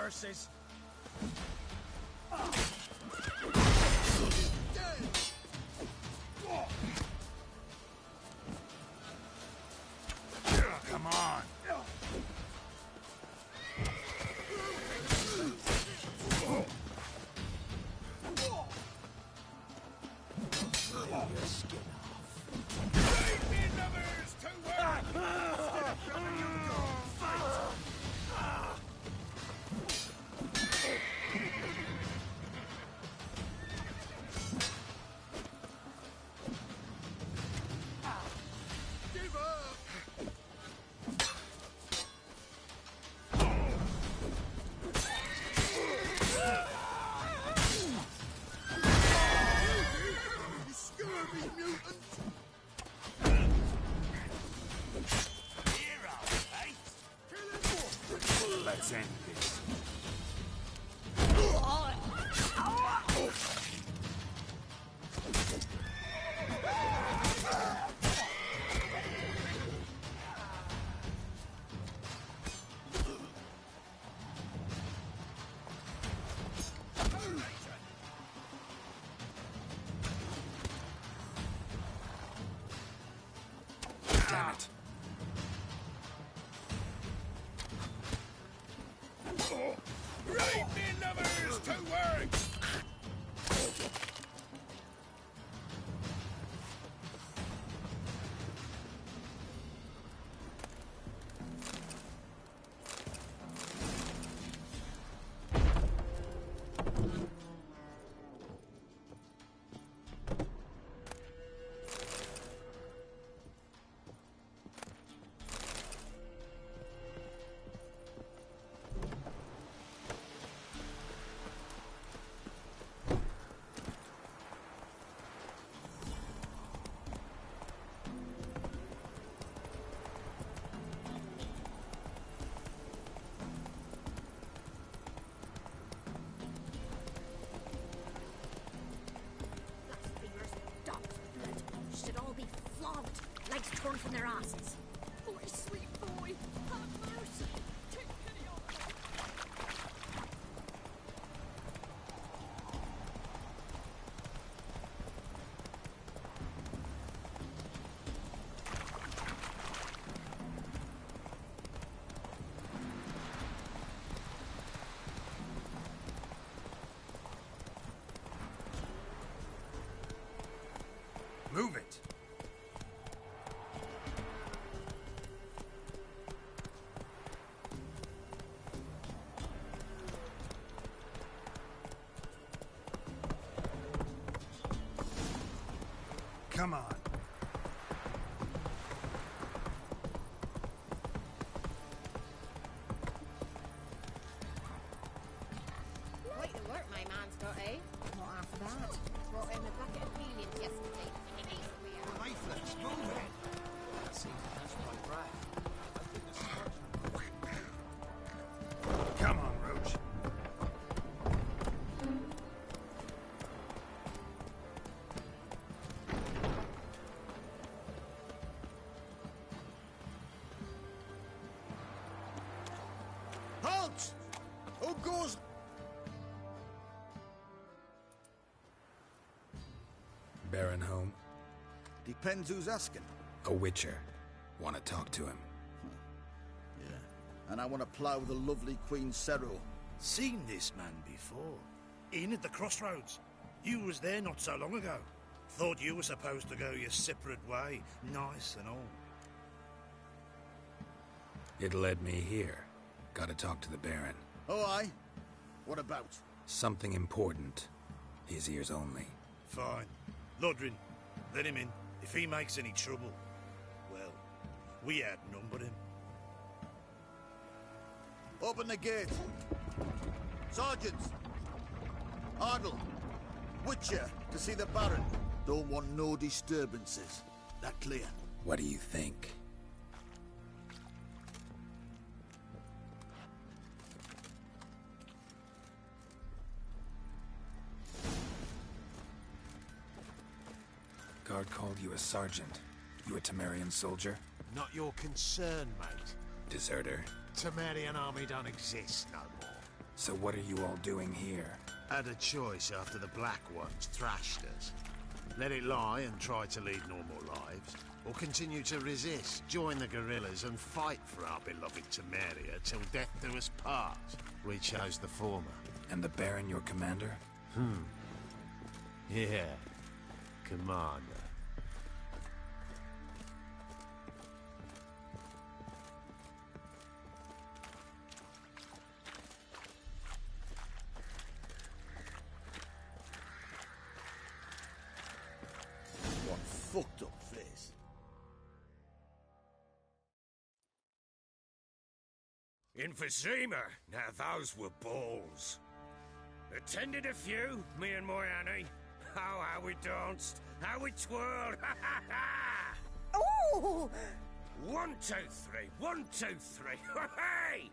curses! Come on. Your skin off. Leave me numbers to work! Instead of shoving you go, fight! Give up! You scurvy mutant! Hero, eh? Let's end this. Damn it. Right me numbers to work! Should all be flogged, legs torn from their asses. Oh, my sweet boy, have mercy. Take pity on me. Move it. Come on. Quite the work my man's got, eh? Not half bad. Brought in a bucket of helium yesterday. Mayflex, move it! That seems to catch my breath. I think the Come on, Roach. Halt! Who goes? Baron home? Depends who's asking. A witcher. Want to talk to him. Yeah. And I want to plough the lovely Queen Cero. Seen this man before. In at the crossroads. You was there not so long ago. Thought you were supposed to go your separate way. Nice and all. It led me here. Gotta talk to the Baron. Oh, aye? What about? Something important. His ears only. Fine. Lodrin, let him in. If he makes any trouble, well, we outnumber him. Open the gate. Sergeants! Ardle! Witcher, to see the Baron. Don't want no disturbances. That clear? What do you think? Guard called you a sergeant. You a Temerian soldier? Not your concern, mate. Deserter? Temerian army don't exist no more. So what are you all doing here? Had a choice after the Black Ones thrashed us. Let it lie and try to lead normal lives, or continue to resist, join the guerrillas and fight for our beloved Temeria till death do us part. We chose the former. And the Baron your commander? Yeah. Commander. What fucked up face. Emphysema. Now those were balls. Attended a few, me and my Annie. Oh, how we danced, how we twirled. Oh! 1, 2, 3. 1, 2, 3. Hey!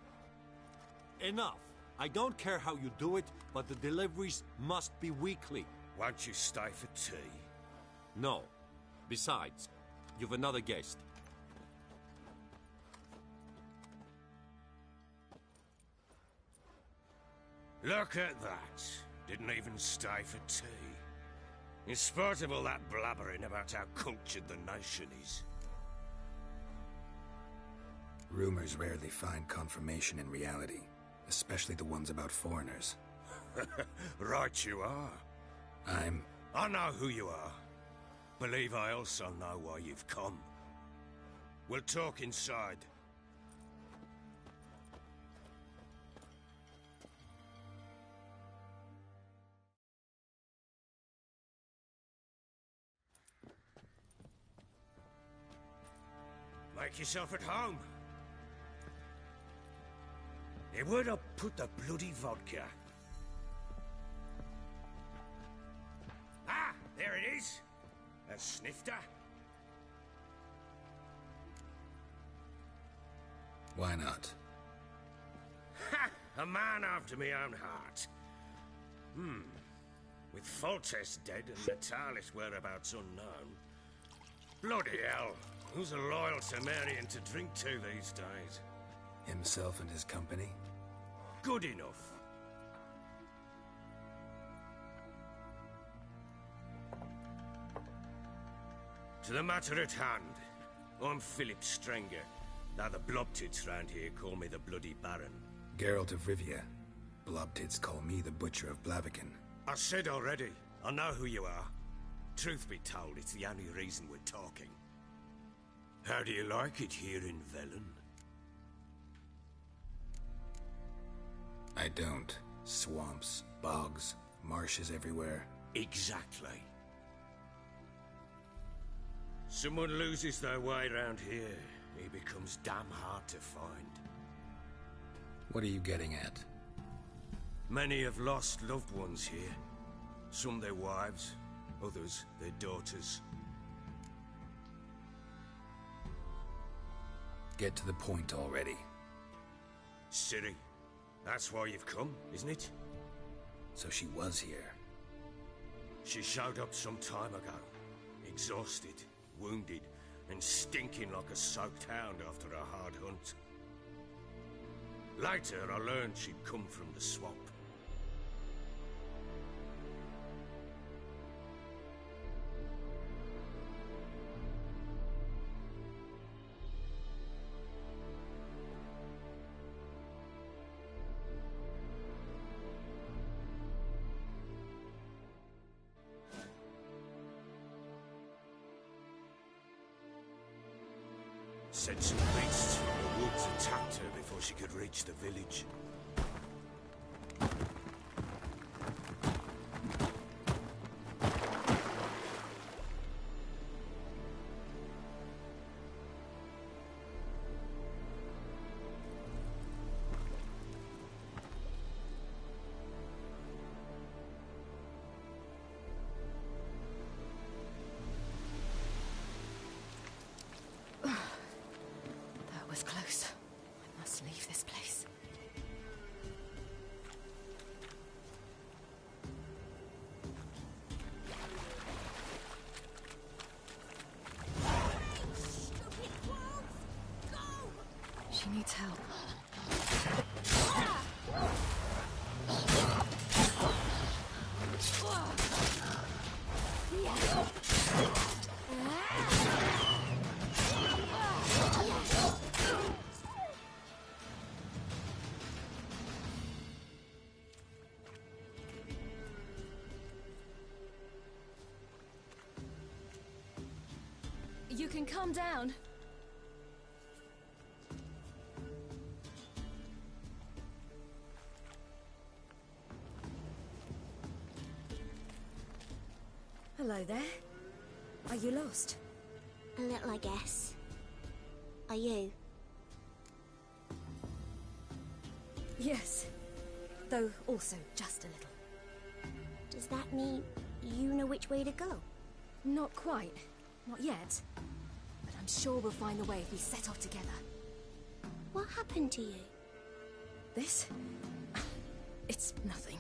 Enough. I don't care how you do it, but the deliveries must be weekly. Won't you stay for tea? No. Besides, you've another guest. Look at that. Didn't even stay for tea. In spite of all that blabbering about how cultured the nation is. Rumors rarely find confirmation in reality, especially the ones about foreigners. Right you are. I know who you are. Believe I also know why you've come. We'll talk inside. Make yourself at home. Hey, where'd I put the bloody vodka? Ah, there it is. A snifter. Why not? Ha! A man after me own heart. With Foltest dead and Natalis whereabouts unknown. Bloody hell. Who's a loyal Temerian to drink to these days? Himself and his company? Good enough. To the matter at hand. I'm Philip Strenger. Now the Blobtits round here call me the Bloody Baron. Geralt of Rivia. Blobtits call me the Butcher of Blaviken. I said already, I know who you are. Truth be told, it's the only reason we're talking. How do you like it here in Velen? I don't. Swamps, bogs, marshes everywhere. Exactly. Someone loses their way around here, he becomes damn hard to find. What are you getting at? Many have lost loved ones here. Some their wives, others their daughters. Get to the point already. Ciri, that's why you've come, isn't it? So she was here. She showed up some time ago. Exhausted, wounded, and stinking like a soaked hound after a hard hunt. Later, I learned she'd come from the swamp. Said some beasts from the woods attacked her before she could reach the village. Close. I must leave this place. She needs help. You can calm down. Hello there. Are you lost? A little, I guess. Are you? Yes. Though also just a little. Does that mean you know which way to go? Not quite. Not yet. But I'm sure we'll find the way if we set off together. What happened to you? This? It's nothing.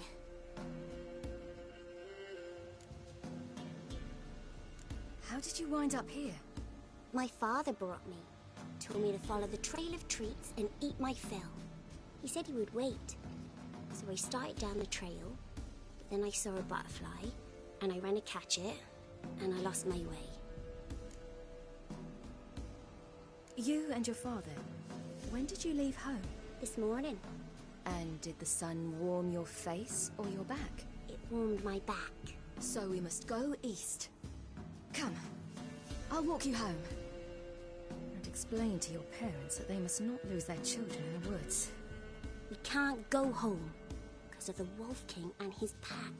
How did you wind up here? My father brought me. Told me to follow the trail of treats and eat my fill. He said he would wait. So I started down the trail. Then I saw a butterfly, and I ran to catch it, and I lost my way. You and your father, when did you leave home? This morning. And did the sun warm your face or your back? It warmed my back. So we must go east. Come, I'll walk you home. And explain to your parents that they must not lose their children in the woods. We can't go home, because of the Wolf King and his pack.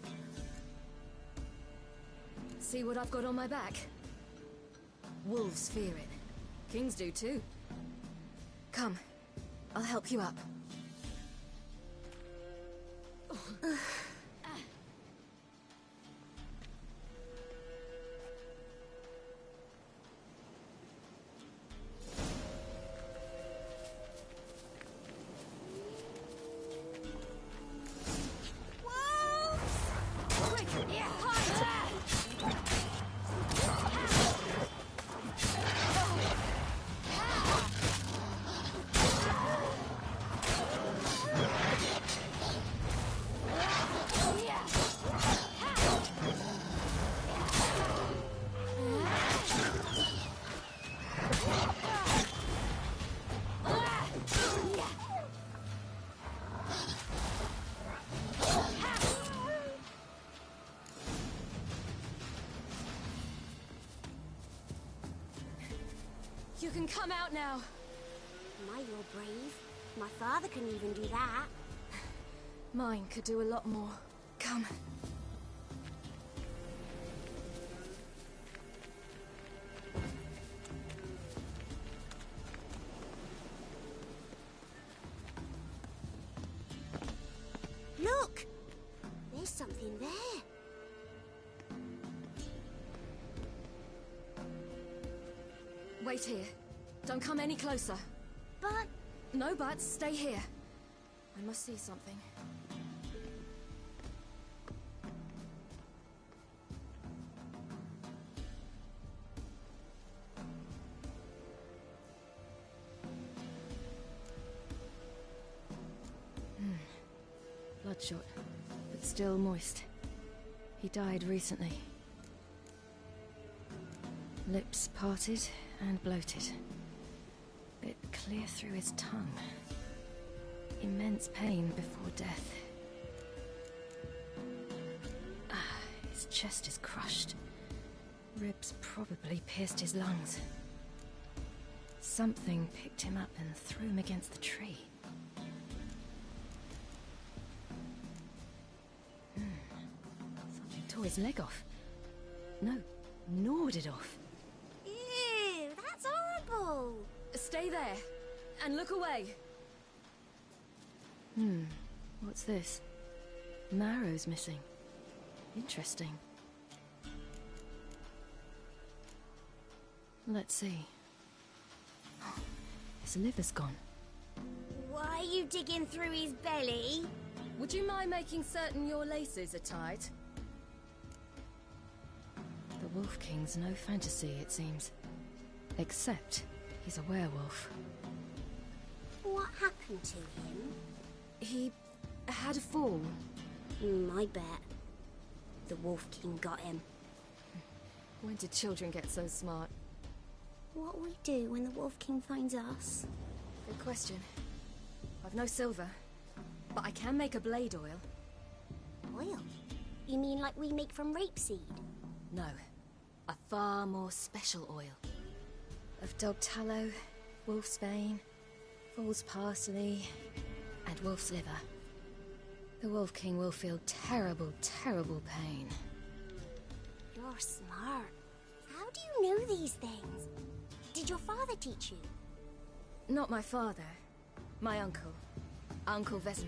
See what I've got on my back? Wolves fear it. Kings do too. Come, I'll help you up. You can come out now. My, you're brave. My father couldn't even do that. Mine could do a lot more. Come. Look! There's something there. Wait here. Don't come any closer. But... No buts. Stay here. I must see something. Bloodshot, but still moist. He died recently. Lips parted and bloated. Bit clear through his tongue. Immense pain before death. His chest is crushed. Ribs probably pierced his lungs. Something picked him up and threw him against the tree. Something tore his leg off. No, gnawed it off. Ew, that's horrible! Stay there, and look away. What's this? Marrow's missing. Interesting. Let's see. His liver's gone. Why are you digging through his belly? Would you mind making certain your laces are tied? The Wolf King's no fantasy, it seems. Except he's a werewolf. What happened to him? He had a fall. I bet. The Wolf King got him. When did children get so smart? What will we do when the Wolf King finds us? Good question. I've no silver, but I can make a blade oil. Oil? You mean like we make from rapeseed? No. A far more special oil. of dog tallow, wolf's bane, foal's parsley, and wolf's liver. The Wolf King will feel terrible, terrible pain. You're smart. How do you know these things? Did your father teach you? Not my father. My uncle. Uncle Vesemir.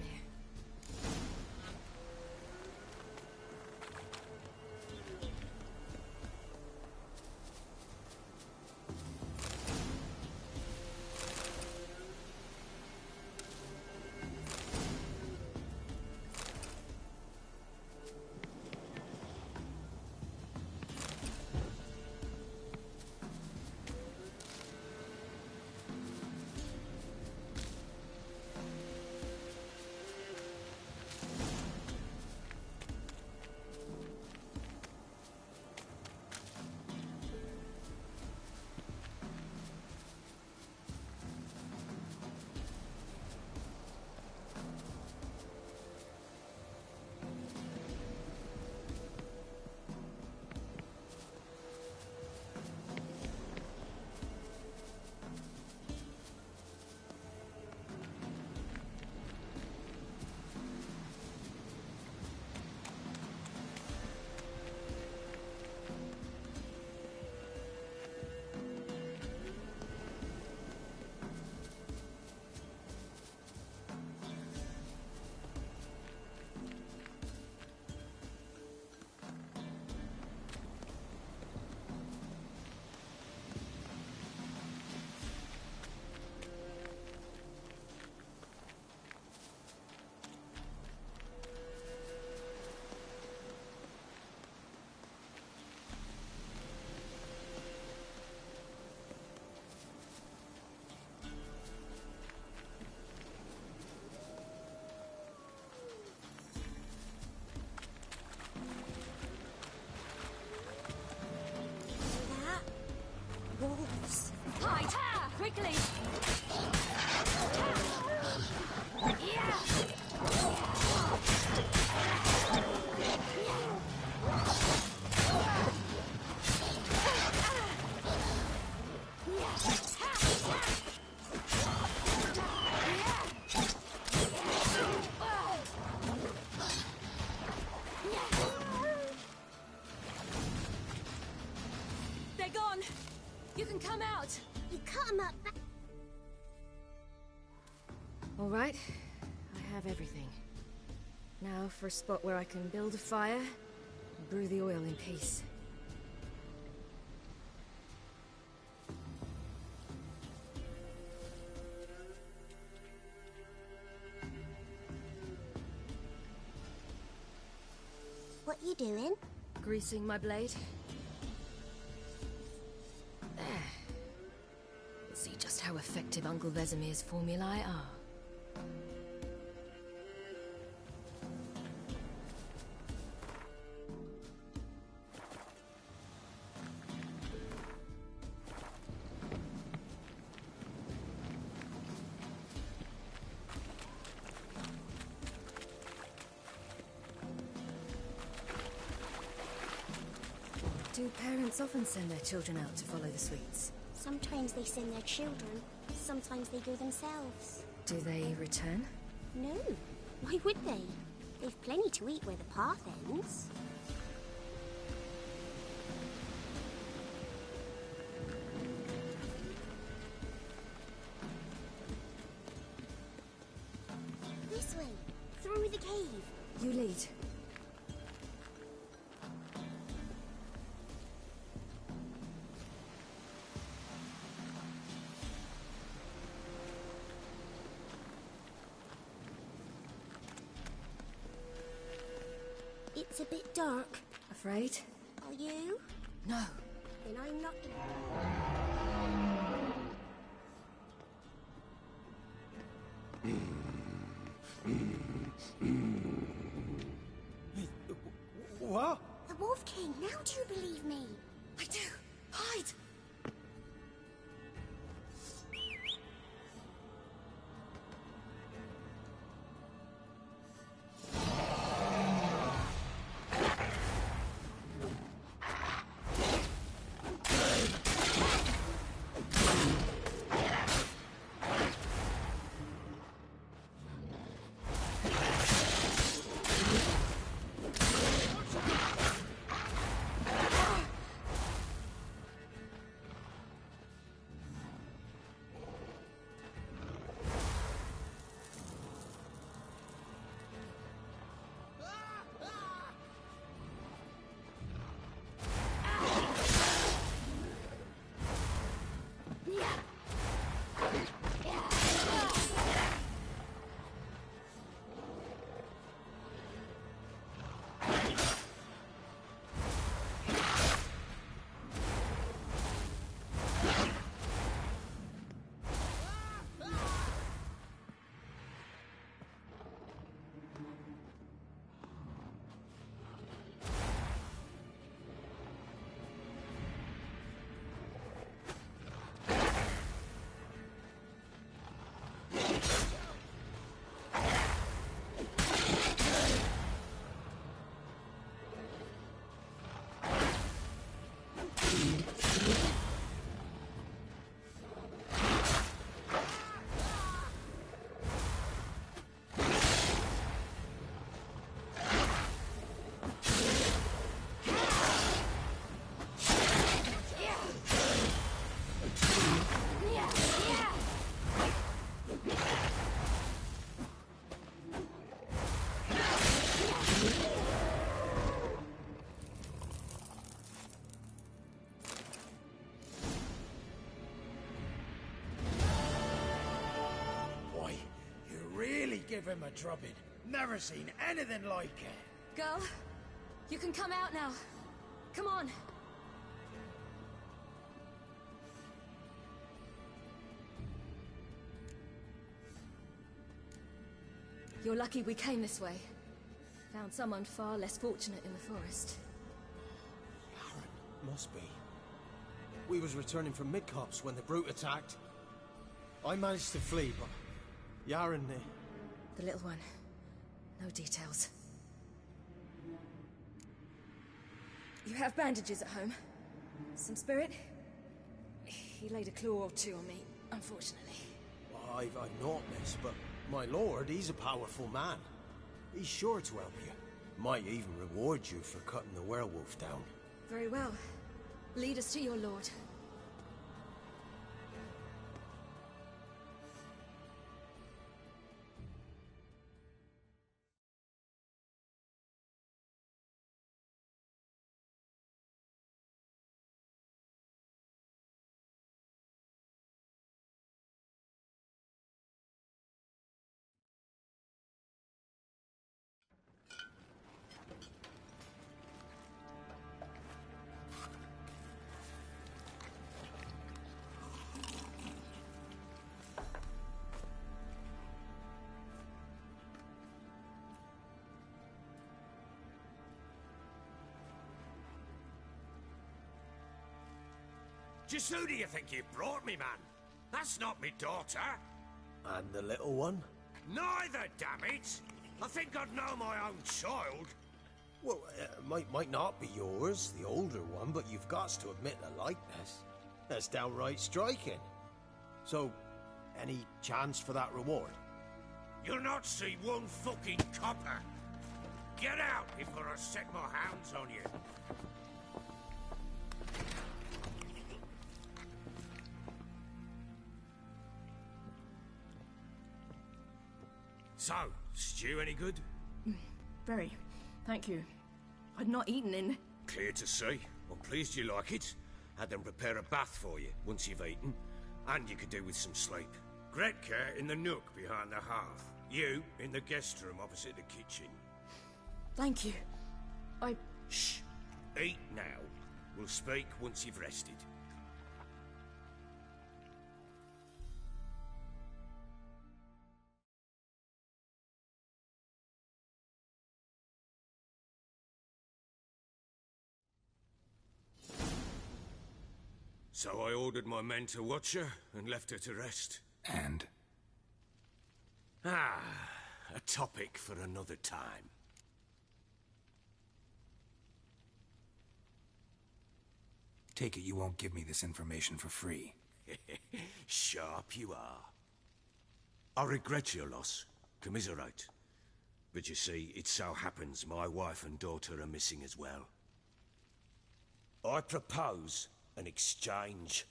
Wolves. Hide! Quickly! They're gone! You can come out! You cut them up. All right, I have everything. Now for a spot where I can build a fire and brew the oil in peace. What you doing? Greasing my blade. There. We'll see just how effective Uncle Vesemir's formulae are. Do parents often send their children out to follow the sweets? Sometimes they send their children, sometimes they go themselves. Do they return? No. Why would they? They've plenty to eat where the path ends. This way, through the cave. You lead. It's a bit dark. Afraid? Are you? No. Then I'm not... What? The Wolf King, now do you believe me? I do. Hide! him a drubbing. Never seen anything like it. Girl, you can come out now. Come on. You're lucky we came this way. Found someone far less fortunate in the forest. Must be. We was returning from Midcops when the brute attacked. I managed to flee, but Yaren... The little one. No details. You have bandages at home? Some spirit? He laid a claw or two on me, unfortunately. I've naught, miss, but my lord, he's a powerful man. He's sure to help you. Might even reward you for cutting the werewolf down. Very well. Lead us to your lord. Just who do you think you brought me, man? That's not me daughter. And the little one? Neither, damn it! I think I'd know my own child. Well, might not be yours, the older one, but you've got to admit the likeness. That's downright striking. So, any chance for that reward? You'll not see one fucking copper. Get out before I set my hounds on you. So, stew any good? Very. Thank you. I'd not eaten in... Clear to see. I'm pleased you like it. Had them prepare a bath for you once you've eaten. And you could do with some sleep. Gretka in the nook behind the hearth. You in the guest room opposite the kitchen. Thank you. Shh. Eat now. We'll speak once you've rested. So I ordered my men to watch her and left her to rest. And? A topic for another time. Take it you won't give me this information for free. Sharp you are. I regret your loss. Commiserate. But you see, it so happens my wife and daughter are missing as well. I propose an exchange.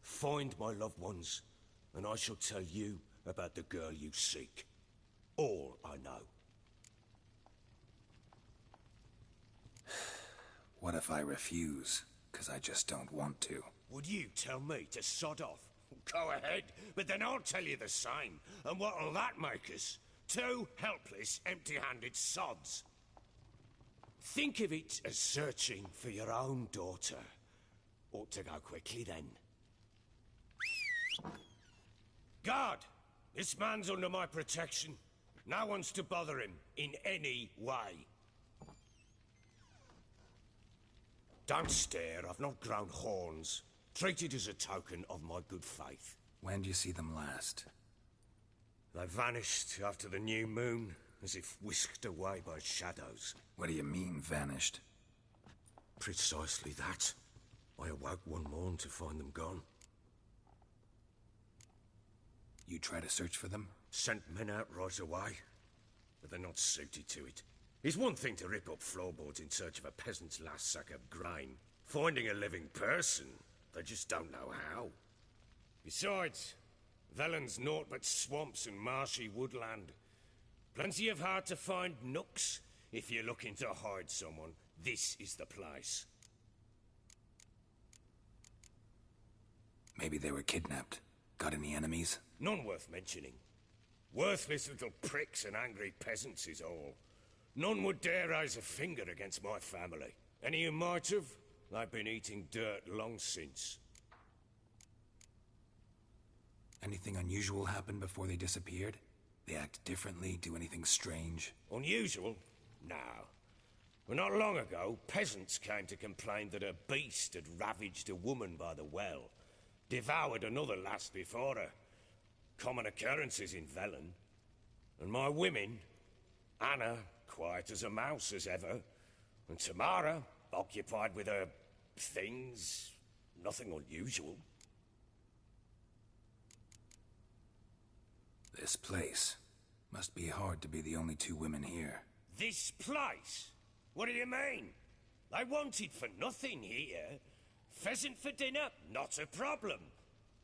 Find my loved ones, and I shall tell you about the girl you seek. All I know. What if I refuse? Because I just don't want to. Would you tell me to sod off? Go ahead, but then I'll tell you the same. And what'll that make us? Two helpless, empty-handed sods. Think of it as searching for your own daughter. Ought to go quickly, then. Guard! This man's under my protection. No one's to bother him in any way. Don't stare, I've not grown horns. Treat it as a token of my good faith. When did you see them last? They vanished after the new moon, as if whisked away by shadows. What do you mean, vanished? Precisely that. I awoke one morn to find them gone. You try to search for them? Sent men out right away, but they're not suited to it. It's one thing to rip up floorboards in search of a peasant's last sack of grain. Finding a living person, they just don't know how. Besides, Velen's naught but swamps and marshy woodland. Plenty of hard-to-find nooks. If you're looking to hide someone, this is the place. Maybe they were kidnapped. Got any enemies? None worth mentioning. Worthless little pricks and angry peasants is all. None would dare raise a finger against my family. Any who might have, they've been eating dirt long since. Anything unusual happen before they disappeared? They act differently, do anything strange? Unusual? No. Well, not long ago, peasants came to complain that a beast had ravaged a woman by the well. Devoured another lass before her. Common occurrences in Velen. And my women, Anna, quiet as a mouse as ever, and Tamara, occupied with her things, nothing unusual. This place. Must be hard to be the only two women here. This place? What do you mean? They wanted for nothing here. Pheasant for dinner? Not a problem.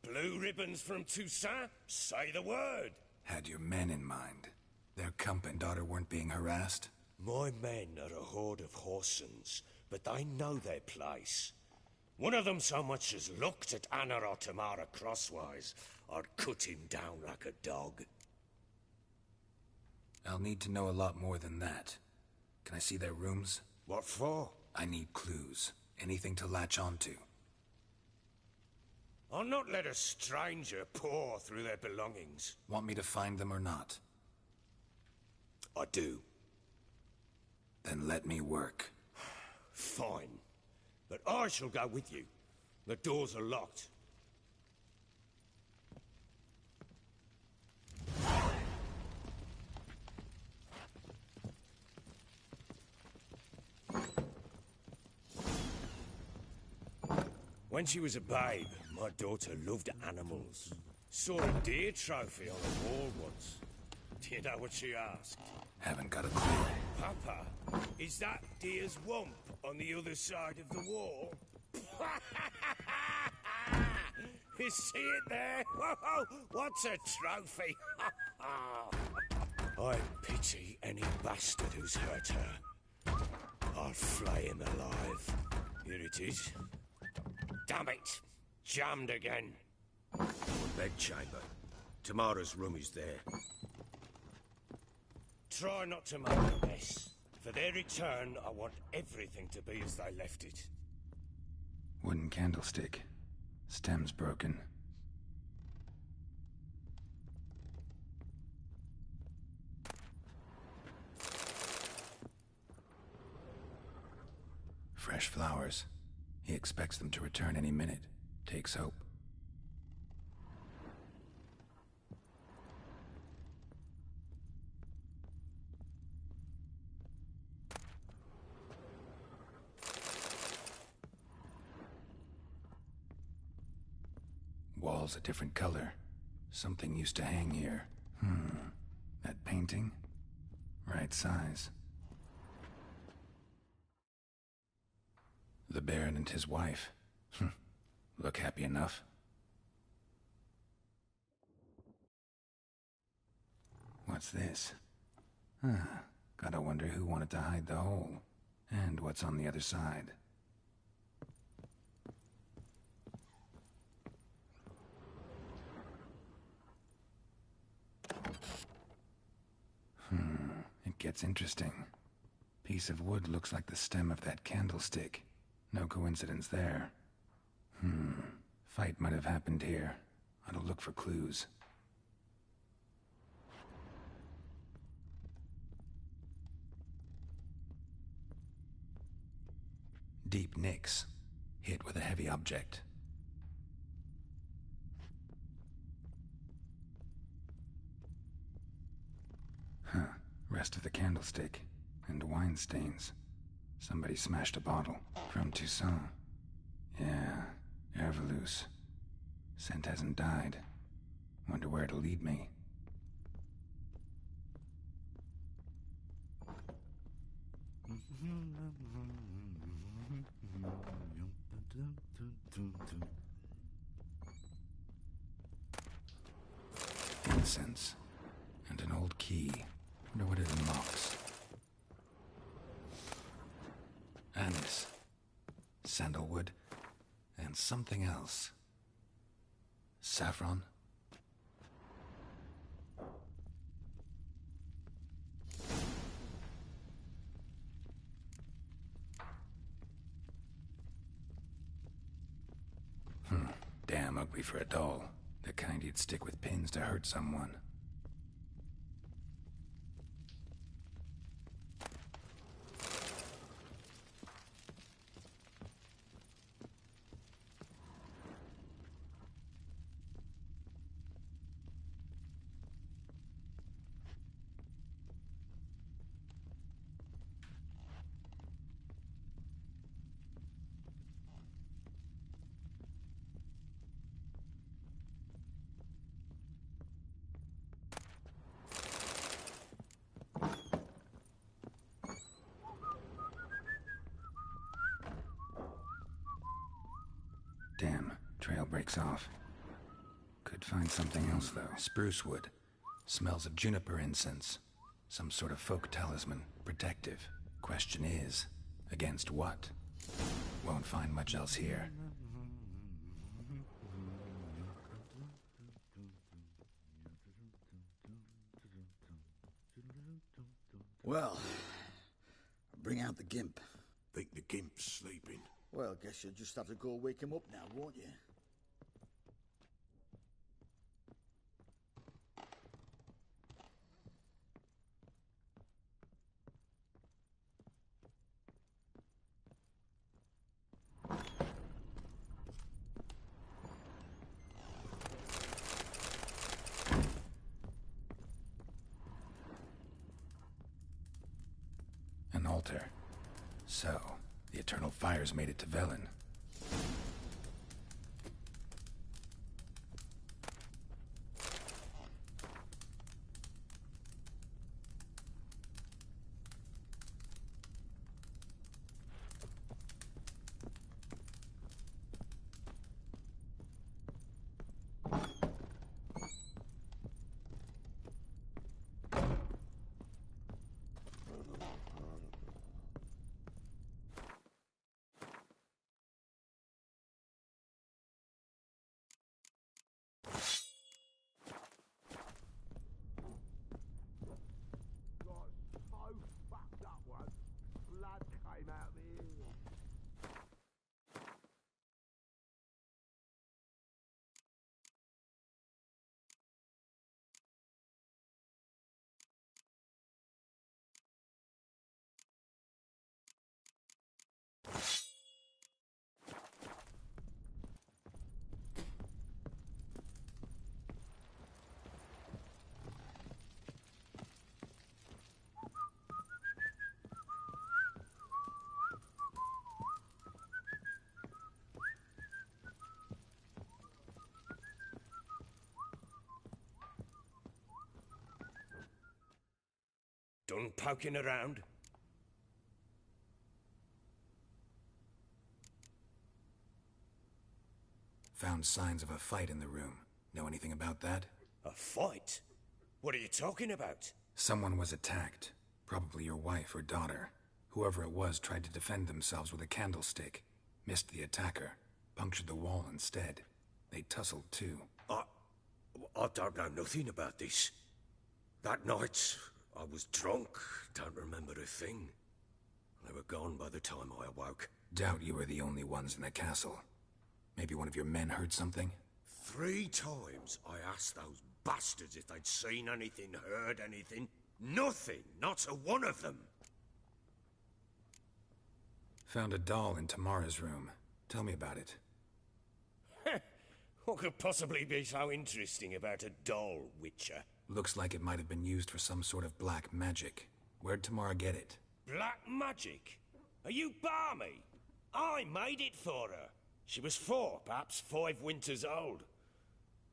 Blue ribbons from Toussaint? Say the word. Had your men in mind. Their Cump and daughter weren't being harassed? My men are a horde of Horsons, but they know their place. One of them so much as looked at Anna or Tamara crosswise, I'd cut him down like a dog. I'll need to know a lot more than that. Can I see their rooms? What for? I need clues. Anything to latch onto. I'll not let a stranger pore through their belongings. Want me to find them or not? I do. Then let me work. Fine. But I shall go with you. The doors are locked. When she was a babe, my daughter loved animals. Saw a deer trophy on the wall once. Do you know what she asked? Haven't got a clue. Papa, is that deer's wump on the other side of the wall? You see it there? Whoa, what's a trophy? I pity any bastard who's hurt her. I'll flay him alive. Here it is. Damn it! Jammed again. Bedchamber. Tamara's room is there. Try not to make a mess. For their return, I want everything to be as they left it. Wooden candlestick. Stem's broken. Fresh flowers. He expects them to return any minute. Takes hope. Walls a different color. Something used to hang here. That painting? Right size. The Baron and his wife. Look happy enough. What's this? Gotta wonder who wanted to hide the hole. And what's on the other side. It gets interesting. Piece of wood looks like the stem of that candlestick. No coincidence there. Fight might have happened here. Ought to look for clues. Deep nicks. Hit with a heavy object. Rest of the candlestick. And wine stains. Somebody smashed a bottle. From Toussaint. Yeah, Herveloos. Scent hasn't died. Wonder where it'll lead me. Incense. And an old key. Wonder what it unlocks. Anise. Sandalwood. And something else. Saffron. Damn ugly for a doll. The kind you'd stick with pins to hurt someone. Damn, trail breaks off. Could find something else, though. Spruce wood. Smells of juniper incense. Some sort of folk talisman. Protective. Question is, against what? Won't find much else here. Well, bring out the gimp. Think the gimp's sleeping? Well, guess you'll just have to go wake him up now, won't you? An altar. So, the Eternal Fires made it to Velen. Done poking around? Found signs of a fight in the room. Know anything about that? A fight? What are you talking about? Someone was attacked. Probably your wife or daughter. Whoever it was tried to defend themselves with a candlestick. Missed the attacker. Punctured the wall instead. They tussled too. I don't know nothing about this. That night, I was drunk. Don't remember a thing. They were gone by the time I awoke. Doubt you were the only ones in the castle. Maybe one of your men heard something? 3 times I asked those bastards if they'd seen anything, heard anything. Nothing. Not a one of them. Found a doll in Tamara's room. Tell me about it. What could possibly be so interesting about a doll, Witcher? Looks like it might have been used for some sort of black magic. Where'd Tamara get it? Black magic? Are you balmy? I made it for her. She was 4, perhaps 5 winters old.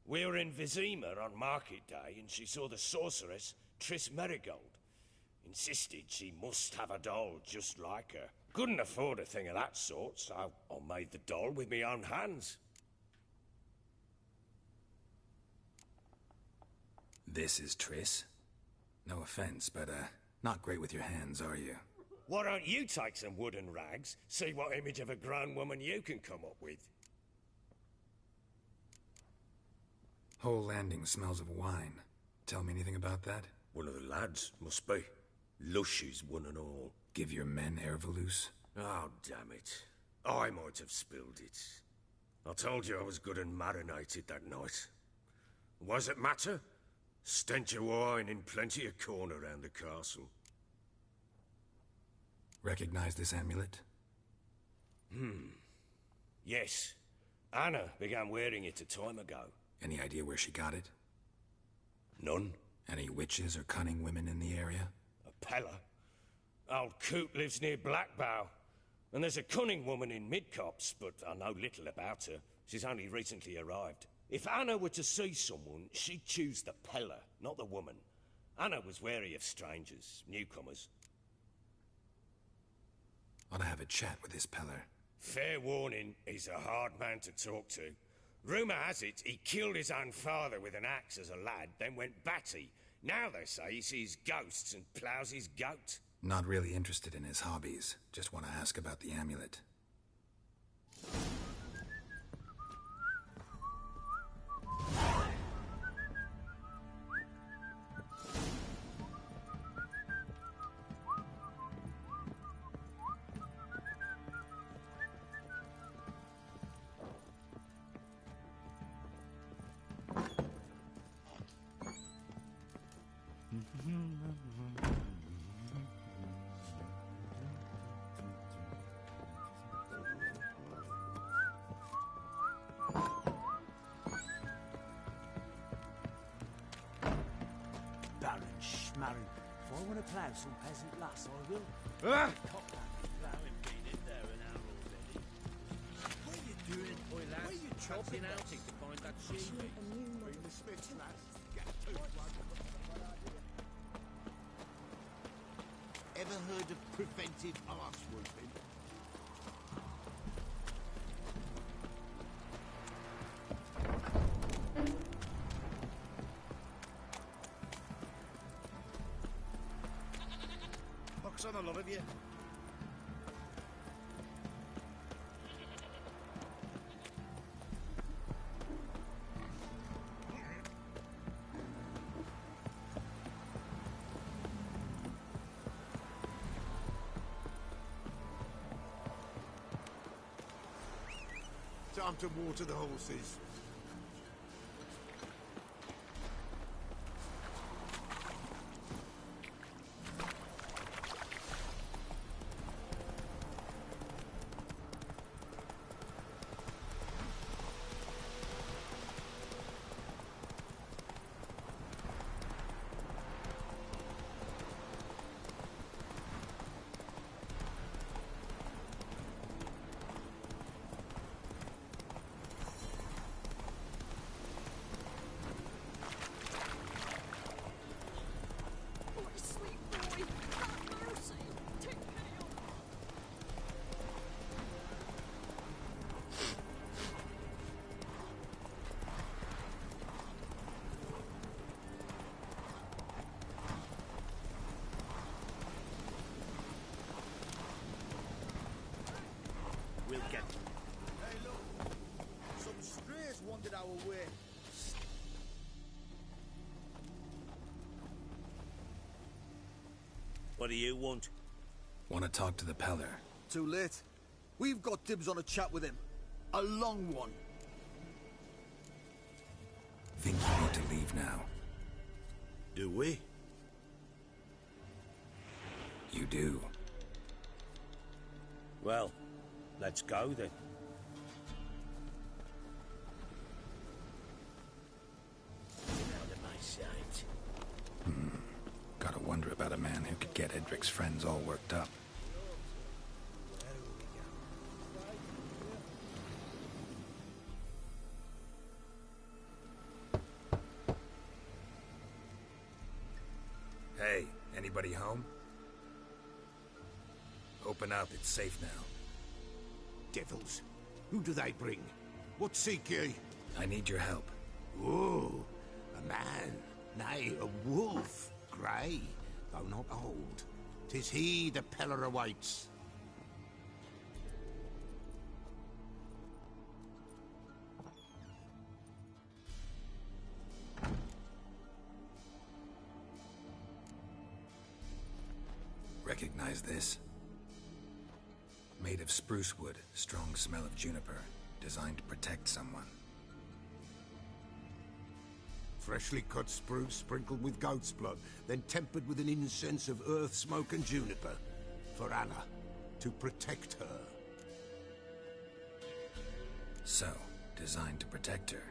We were in Vizima on market day, and she saw the sorceress, Triss Merigold. Insisted she must have a doll just like her. Couldn't afford a thing of that sort, so I made the doll with my own hands. This is Triss? No offense, but, not great with your hands, are you? Why don't you take some wooden rags, see what image of a grown woman you can come up with? Whole landing smells of wine. Tell me anything about that? One of the lads, must be. Lushes, one and all. Give your men Ervelus? Oh, damn it. I might have spilled it. I told you I was good and marinated that night. Was it matter? Stench of wine in plenty of corn around the castle. Recognize this amulet? Yes. Anna began wearing it a time ago. Any idea where she got it? None. Any witches or cunning women in the area? A Pella? Old Coot lives near Blackbow. And there's a cunning woman in Midcopse, but I know little about her. She's only recently arrived. If Anna were to see someone, she'd choose the Pella, not the woman. Anna was wary of strangers, newcomers. Ought to have a chat with this Peller. Fair warning, he's a hard man to talk to. Rumour has it he killed his own father with an axe as a lad, then went batty. Now they say he sees ghosts and ploughs his goat. Not really interested in his hobbies. Just want to ask about the amulet. Schmarren. If I want to plough some peasant lass, I will. Ah! What are you doing? Boy, lads, where you chopping outing to find that sheep? Bring the Smiths, lads. Get two Ever heard of preventive arse whooping? Pox on a lot of you. Time to water the horses. We'll get them. Hey, look. Some strays wandered our way. What do you want? Want to talk to the Peller. Too late. We've got dibs on a chat with him. A long one. Think you need to leave now. Do we? You do. Well, let's go then. Get out of my sight. Gotta wonder about a man who could get Edric's friends all worked up. Hey, anybody home? Open up, it's safe now. Devils. Who do they bring? What seek ye? I need your help. Oh, a man. Nay, a wolf. Grey, though not old. 'Tis he the Peller awaits. Recognize this? Made of spruce wood, strong smell of juniper. designed to protect someone. Freshly cut spruce sprinkled with goat's blood, then tempered with an incense of earth, smoke and juniper. For Anna, to protect her. So, designed to protect her.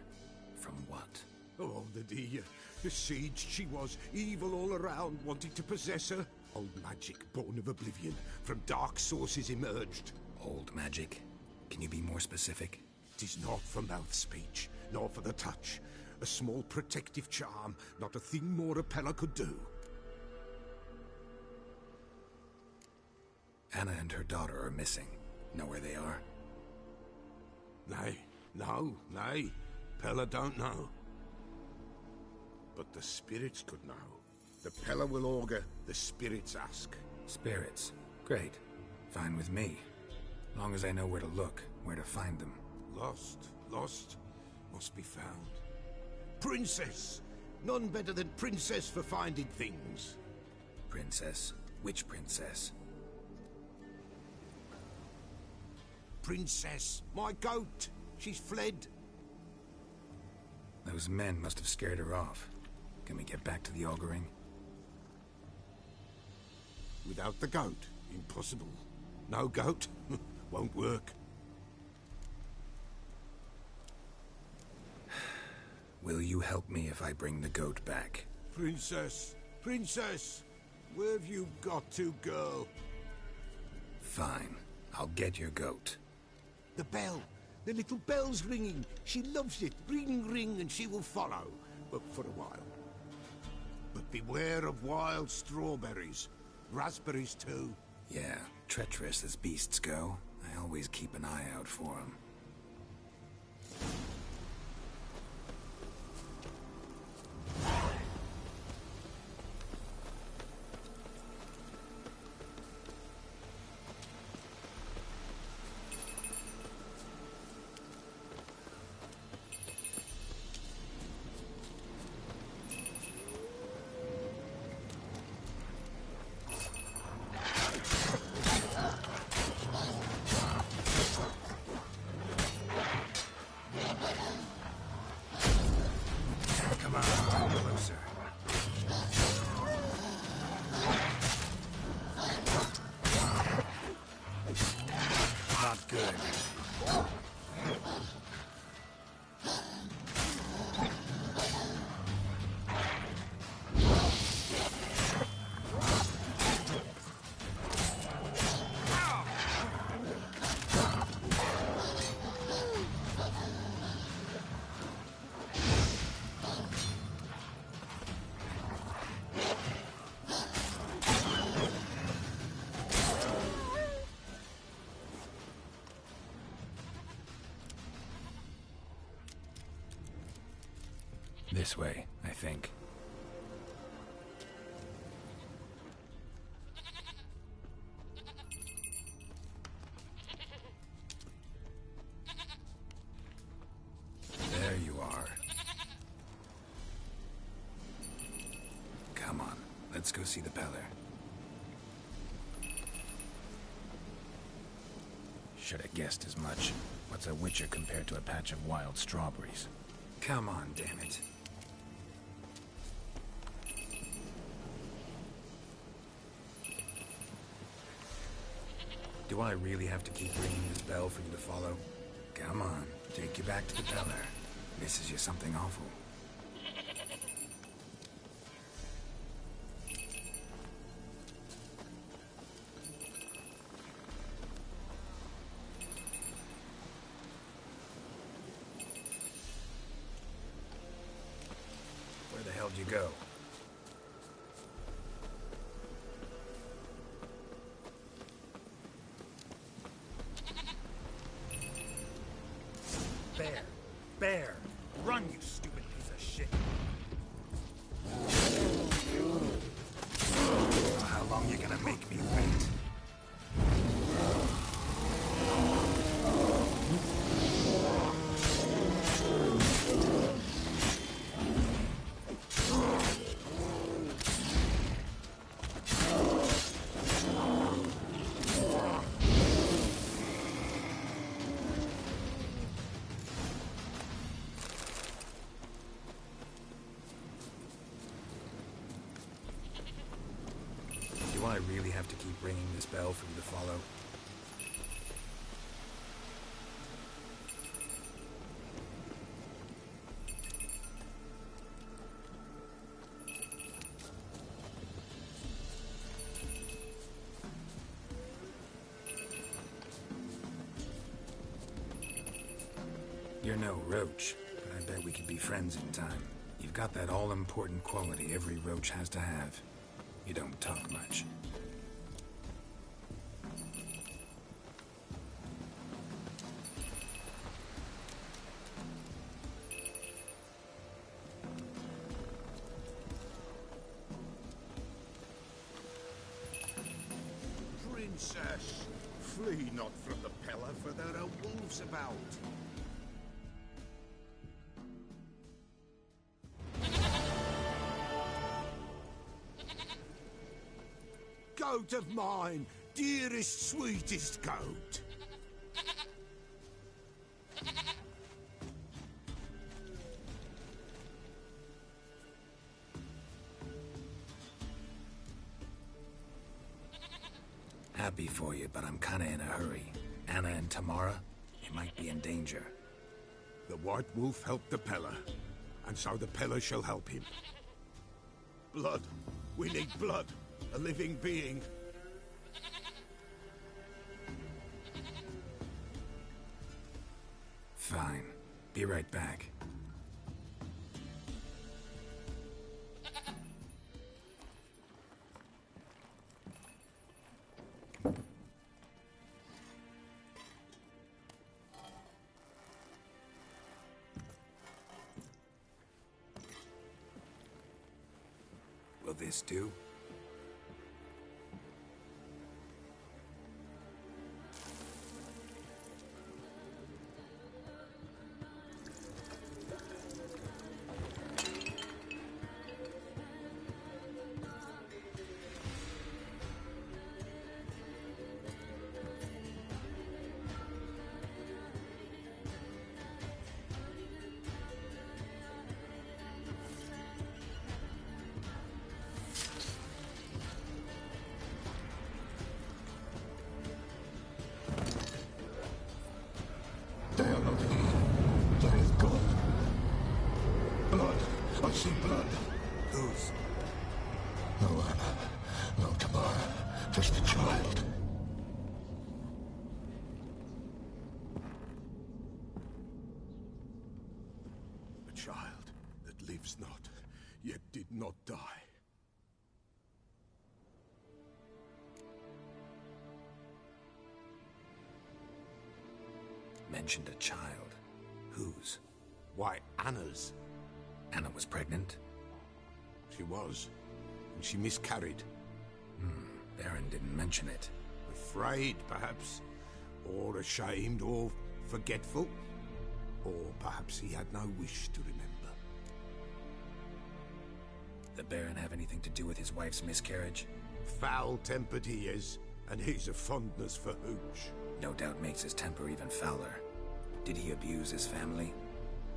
From what? Oh, the besieged she was, evil all around, wanting to possess her. Old magic, born of oblivion, from dark sources emerged. Old magic? Can you be more specific? 'Tis not for mouth speech, nor for the touch. A small protective charm, not a thing more Apella could do. Anna and her daughter are missing. Know where they are? Nay, nay. Pella don't know. But the spirits could know. The Pella will augur, the spirits ask. Spirits? Great. Fine with me. Long as I know where to look, where to find them. Lost, must be found. Princess! None better than Princess for finding things. Princess? Which princess? Princess, my goat! She's fled. Those men must have scared her off. Can we get back to the auguring? Without the goat, impossible. No goat, won't work. Will you help me if I bring the goat back? Princess! Where have you got to, girl? Fine. I'll get your goat. The bell! The little bell's ringing. She loves it. Ring, ring, and she will follow. But for a while. But beware of wild strawberries. Raspberries, too. Yeah, treacherous as beasts go. I always keep an eye out for them. This way, I think. There you are. Come on, let's go see the Peller. Should have guessed as much. What's a witcher compared to a patch of wild strawberries? Come on, damn it. Do I really have to keep ringing this bell for you to follow? Come on, take you back to the Peller. Misses you something awful. Where the hell did you go? Bear! Run, you stupid piece of shit! How long you gonna make me wait? really have to keep ringing this bell for you to follow? You're no roach, but I bet we could be friends in time. You've got that all-important quality every roach has to have. You don't talk much. Princess, flee not from the Pella, for there are wolves about. Goat of mine, dearest, sweetest goat. Happy for you, but I'm kinda in a hurry. Anna and Tamara, they might be in danger. The White Wolf helped the Pella, and so the Pella shall help him. Blood. We need blood. A living being. Fine. Be right back. Will this do? I see blood. Whose? No Anna, no Tamara, just the child. A child that lives not, yet did not die. Mentioned a child. Whose? Why, Anna's. Anna was pregnant? She was, and she miscarried. Baron didn't mention it. Afraid, perhaps, or ashamed, or forgetful. Or perhaps he had no wish to remember. The Baron have anything to do with his wife's miscarriage? Foul-tempered he is, and he's a fondness for hooch. No doubt makes his temper even fouler. Did he abuse his family?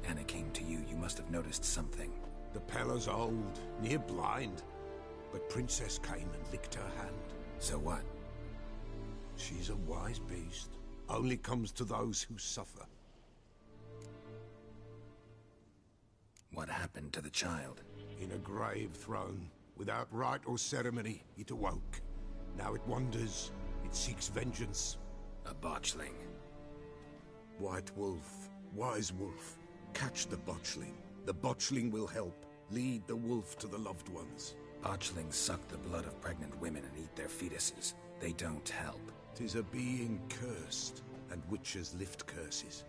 Anna came to you, you must have noticed something. The Pella's old, near blind. But Princess came and licked her hand. So what? She's a wise beast. Only comes to those who suffer. What happened to the child? In a grave thrown. Without rite or ceremony, it awoke. Now it wanders. It seeks vengeance. A botchling. White Wolf. Wise Wolf. Catch the botchling. The botchling will help. Lead the wolf to the loved ones. Botchlings suck the blood of pregnant women and eat their fetuses. They don't help. 'Tis a being cursed, and witches lift curses.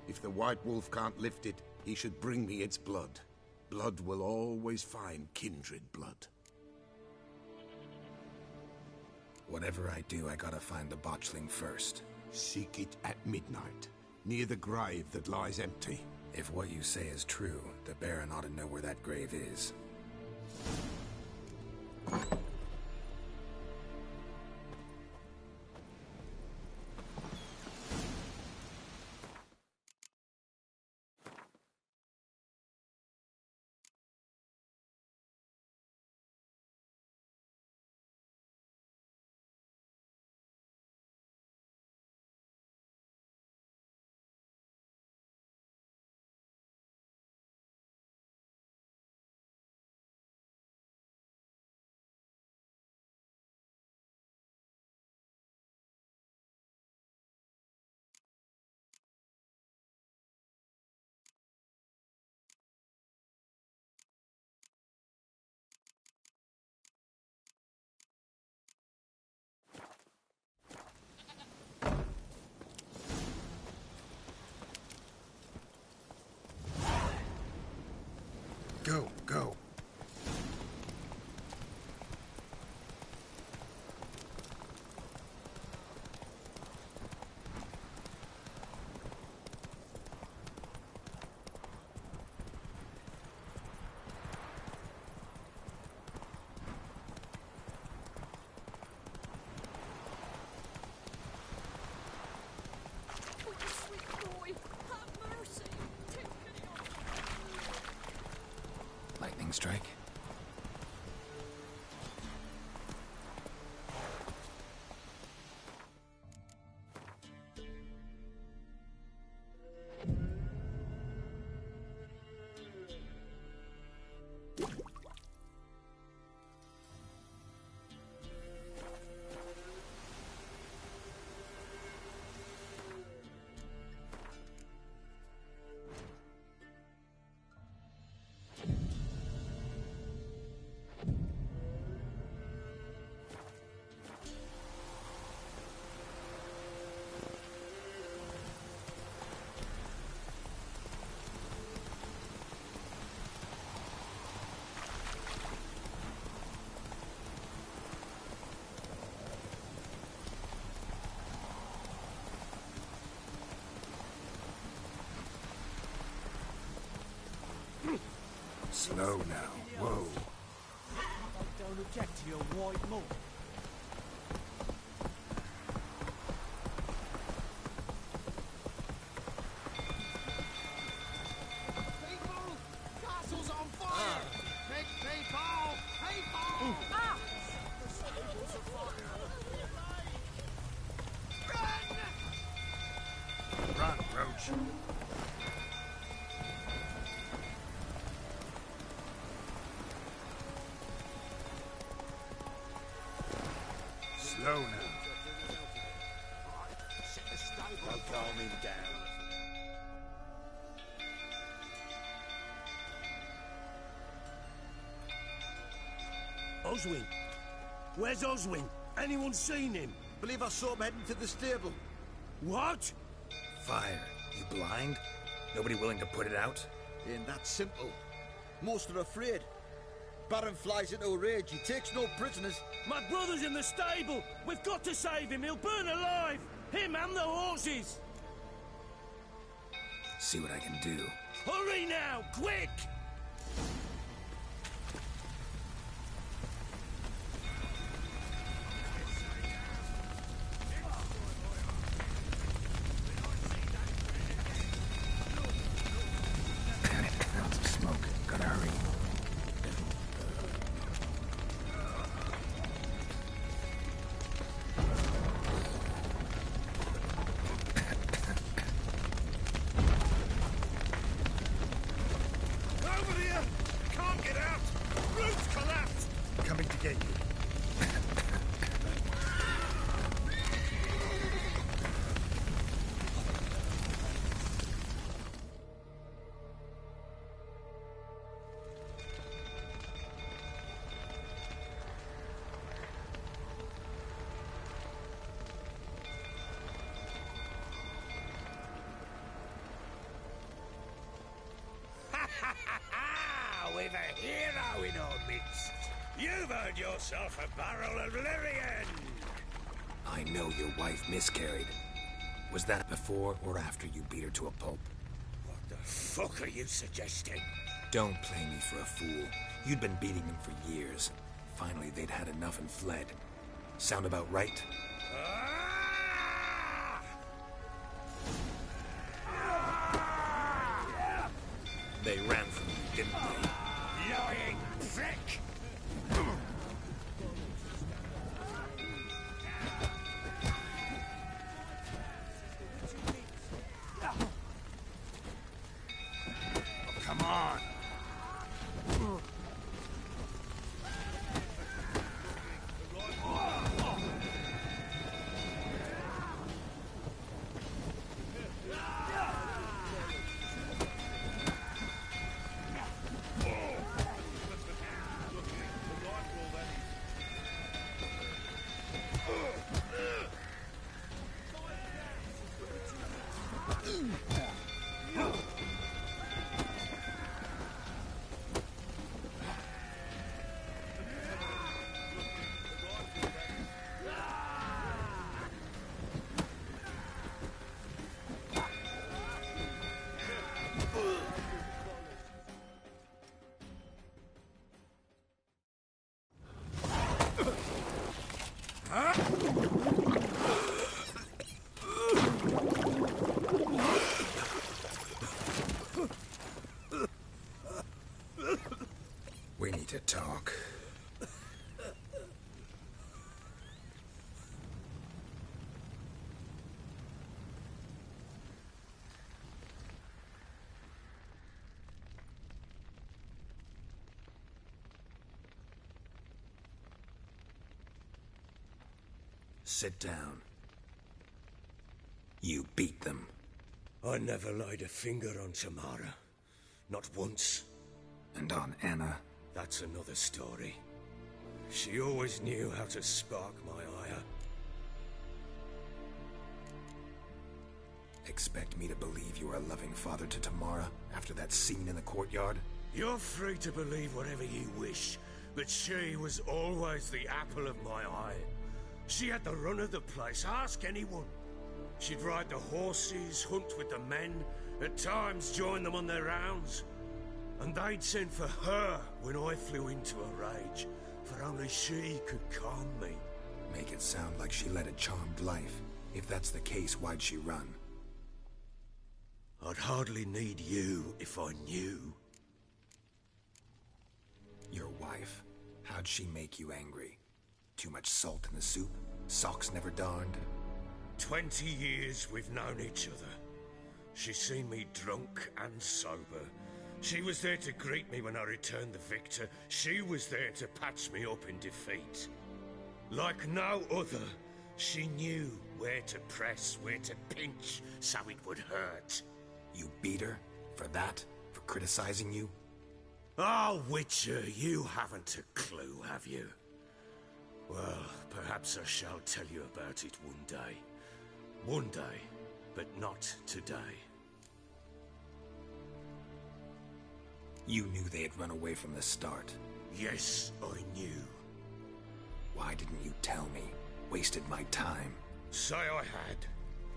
If the White Wolf can't lift it, he should bring me its blood. Blood will always find kindred blood. Whatever I do, I gotta find the botchling first. Seek it at midnight, near the grave that lies empty. If what you say is true, the Baron ought to know where that grave is. Slow now. Whoa. Don't object to your white malt. People! Castle's on fire! Big people! People! Ah! The stables are fire! Run, Roach. Slow now. I'll calm him down. Oswin! Where's Oswin? Anyone seen him? Believe I saw him heading to the stable. What? Fire. You blind? Nobody willing to put it out? Ain't that simple. Most are afraid. Baron flies into a rage. He takes no prisoners. My brother's in the stable! We've got to save him! He'll burn alive! Him and the horses! See what I can do. Hurry now! Quick! Clouds of smoke. Gotta hurry. Over here! Can't get out! Roof's collapsed! Coming to get you. We've a hero in our midst. You've earned yourself a barrel of Lyrian. I know your wife miscarried. Was that before or after you beat her to a pulp? What the fuck are you suggesting? Don't play me for a fool. You'd been beating them for years. Finally, they'd had enough and fled. Sound about right? They ran from you, didn't they? Lying prick! Come on! We need to talk. Sit down. You beat them. I never laid a finger on Tamara. Not once. And on Anna? That's another story. She always knew how to spark my ire. Expect me to believe you are a loving father to Tamara after that scene in the courtyard? You're free to believe whatever you wish, but she was always the apple of my eye. She had the run of the place, ask anyone. She'd ride the horses, hunt with the men, at times join them on their rounds. And they'd sent for her when I flew into a rage, for only she could calm me. Make it sound like she led a charmed life. If that's the case, why'd she run? I'd hardly need you if I knew. Your wife? How'd she make you angry? Too much salt in the soup? Socks never darned? 20 years we've known each other. She's seen me drunk and sober. She was there to greet me when I returned the victor. She was there to patch me up in defeat. Like no other, she knew where to press, where to pinch, so it would hurt. You beat her? For that? For criticizing you? Oh, Witcher, you haven't a clue, have you? Well, perhaps I shall tell you about it one day. One day, but not today. You knew they had run away from the start. Yes, I knew. Why didn't you tell me? Wasted my time. Say I had.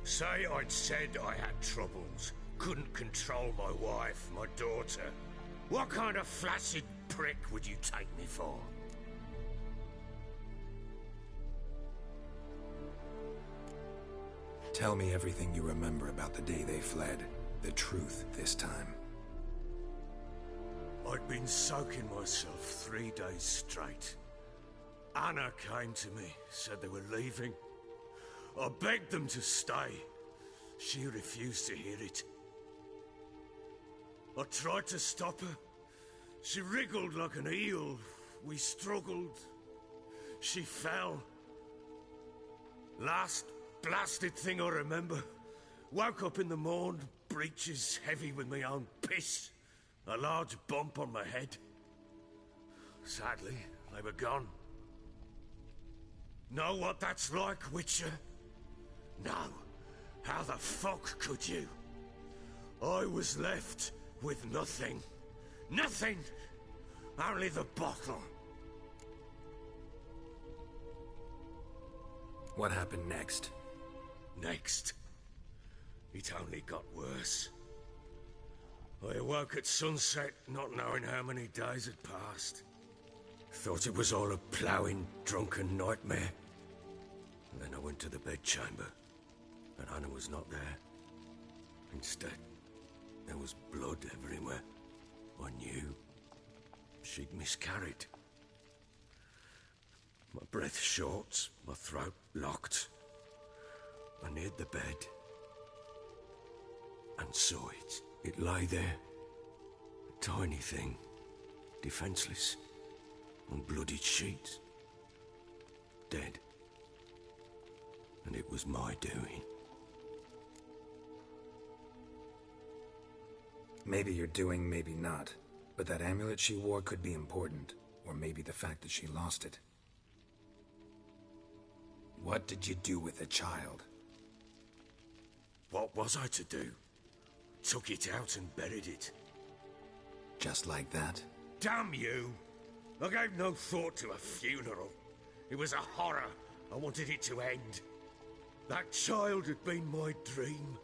Say I'd said I had troubles. Couldn't control my wife, my daughter. What kind of flaccid prick would you take me for? Tell me everything you remember about the day they fled. The truth this time. I'd been soaking myself 3 days straight. Anna came to me, said they were leaving. I begged them to stay. She refused to hear it. I tried to stop her. She wriggled like an eel. We struggled. She fell. Last blasted thing I remember. Woke up in the morn, breeches heavy with my own piss. A large bump on my head. Sadly, they were gone. Know what that's like, Witcher? No. How the fuck could you? I was left with nothing. Nothing! Only the bottle. What happened next? Next? It only got worse. I awoke at sunset, not knowing how many days had passed. Thought it was all a ploughing, drunken nightmare. And then I went to the bedchamber, and Anna was not there. Instead, there was blood everywhere. I knew she'd miscarried. My breath short, my throat locked. I neared the bed and saw it. It lay there, a tiny thing, defenseless, on bloodied sheets, dead. And it was my doing. Maybe you're doing, maybe not. But that amulet she wore could be important. Or maybe the fact that she lost it. What did you do with the child? What was I to do? Took it out and buried it. Just like that? Damn you! I gave no thought to a funeral. It was a horror. I wanted it to end. That child had been my dream.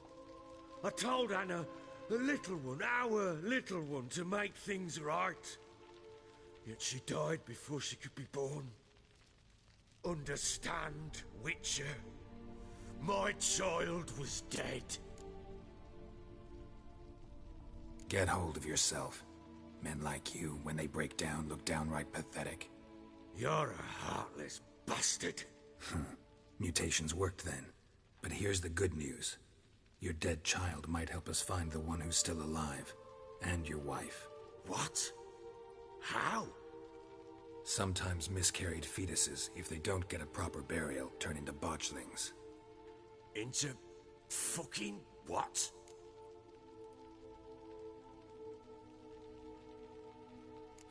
I told Anna, the little one, our little one, to make things right. Yet she died before she could be born. Understand, Witcher? My child was dead. Get hold of yourself. Men like you, when they break down, look downright pathetic. You're a heartless bastard. Mutations worked then. But here's the good news. Your dead child might help us find the one who's still alive. And your wife. What? How? Sometimes miscarried fetuses, if they don't get a proper burial, turn into botchlings. Into fucking what?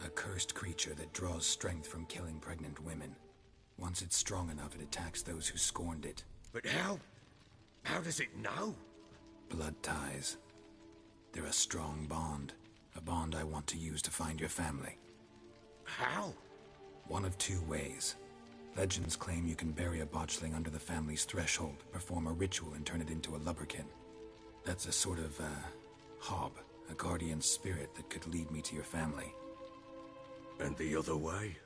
A cursed creature that draws strength from killing pregnant women. Once it's strong enough, it attacks those who scorned it. But how? How does it know? Blood ties. They're a strong bond. A bond I want to use to find your family. How? One of two ways. Legends claim you can bury a botchling under the family's threshold, perform a ritual and turn it into a lubberkin. That's a sort of, hob, A guardian spirit that could lead me to your family. And the other way?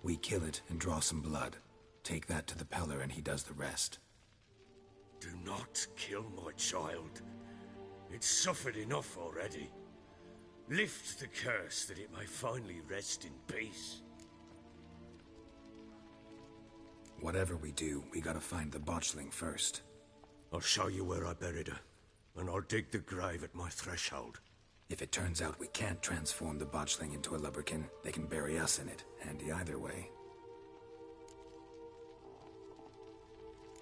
We kill it and draw some blood. Take that to the Peller and he does the rest. Do not kill my child. It's suffered enough already. Lift the curse that it may finally rest in peace. Whatever we do, we gotta find the botchling first. I'll show you where I buried her, and I'll dig the grave at my threshold. If it turns out we can't transform the botchling into a lubberkin, they can bury us in it. Handy either way.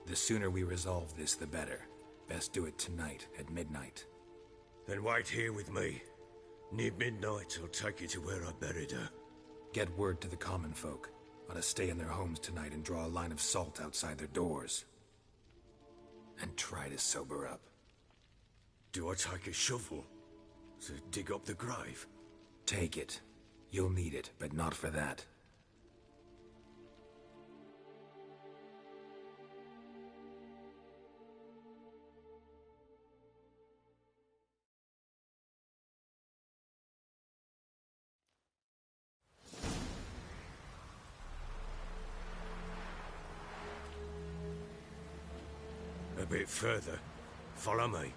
The sooner we resolve this, the better. Best do it tonight, at midnight. Then wait here with me. Near midnight, I'll take you to where I buried her. Get word to the common folk. Ought to stay in their homes tonight and draw a line of salt outside their doors. And try to sober up. Do I take a shovel to dig up the grave? Take it. You'll need it, but not for that. A bit further. Follow me.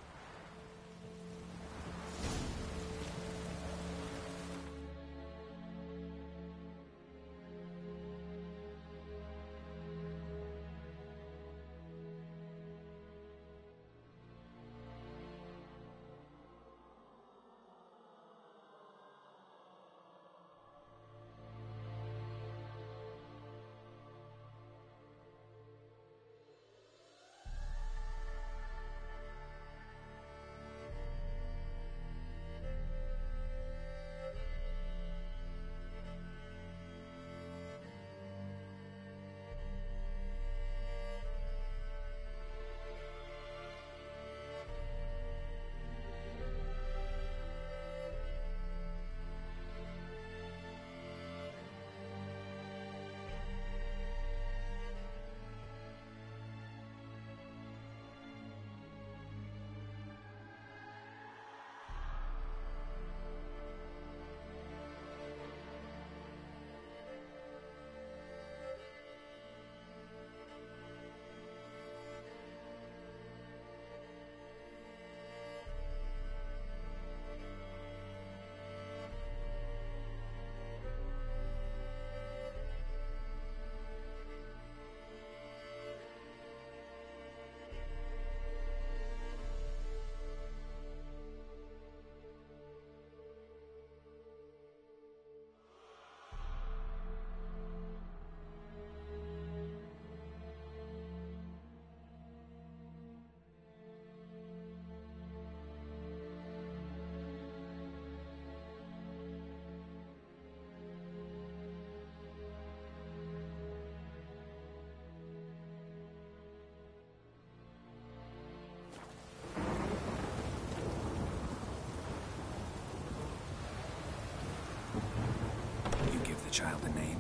Child a name?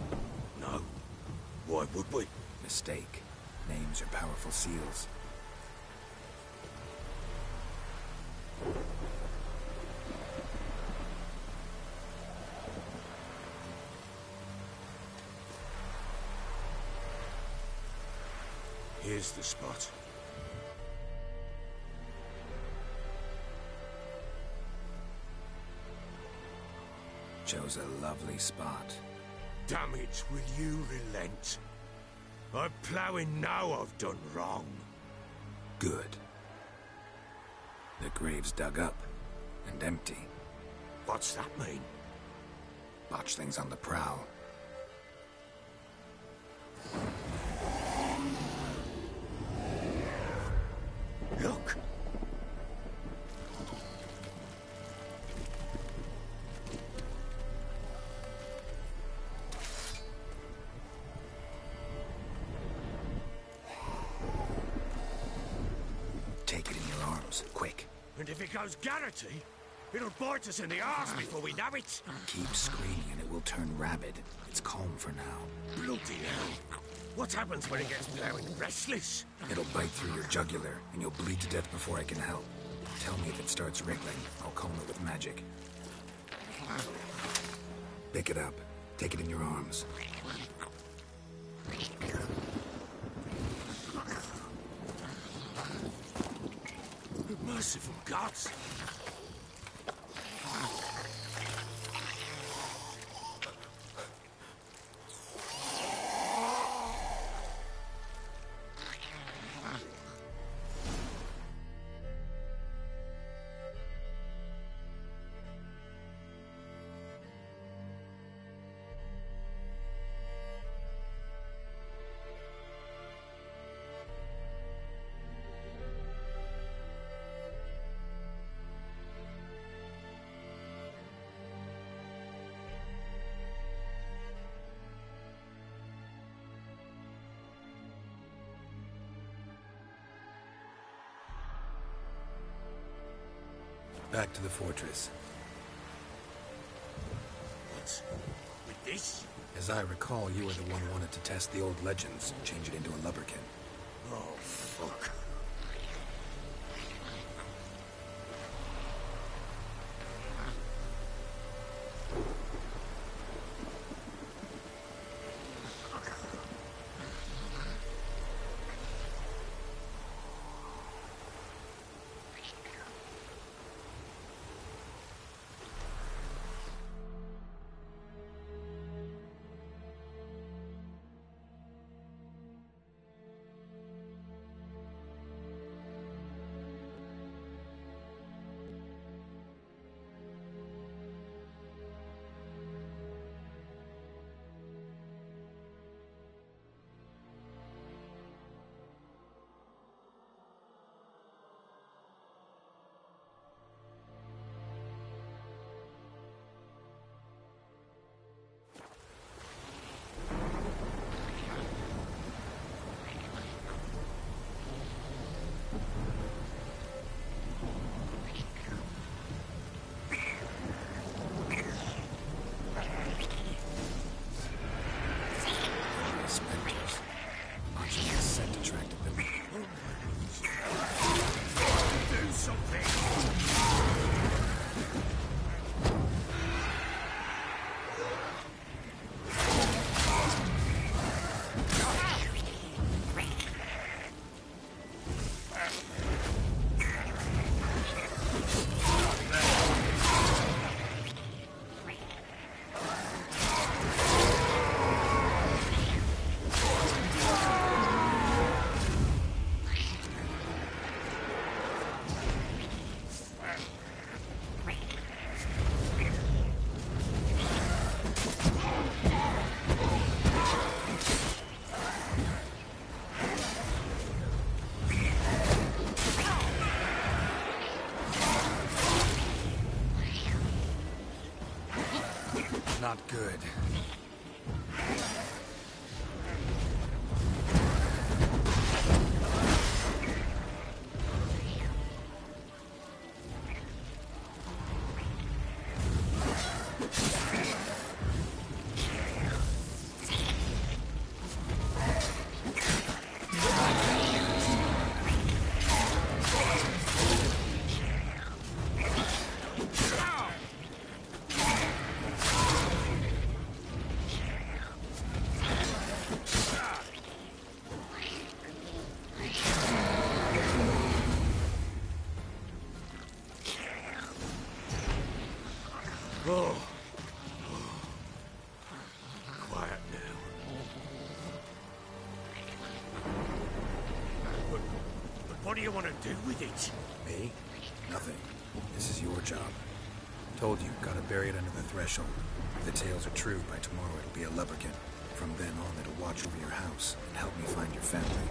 No. Why would we? Mistake. Names are powerful seals. Here's the spot. Chose a lovely spot. Damn it, will you relent? I'm ploughing now I've done wrong. Good. The grave's dug up and empty. What's that mean? Botchling's on the prowl. Look! Take it in your arms, quick. And if it goes Garrity, it'll bite us in the arse before we know it. Keep screaming and it will turn rabid. It's calm for now. Bloody hell. What happens when it gets plowing restless? It'll bite through your jugular, and you'll bleed to death before I can help. Tell me if it starts wriggling. I'll calm it with magic. Pick it up. Take it in your arms. Merciful gods! Back to the fortress. What? With this? As I recall, you were the one who wanted to test the old legends, change it into a lubberkin. Oh, fuck. Not good. Oh. Quiet now. But what do you want to do with it? Me? Nothing. This is your job. Told you, gotta bury it under the threshold. If the tales are true, by tomorrow it'll be a lubberkin. From then on, it'll watch over your house and help me find your family.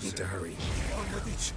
Need to hurry. On with it.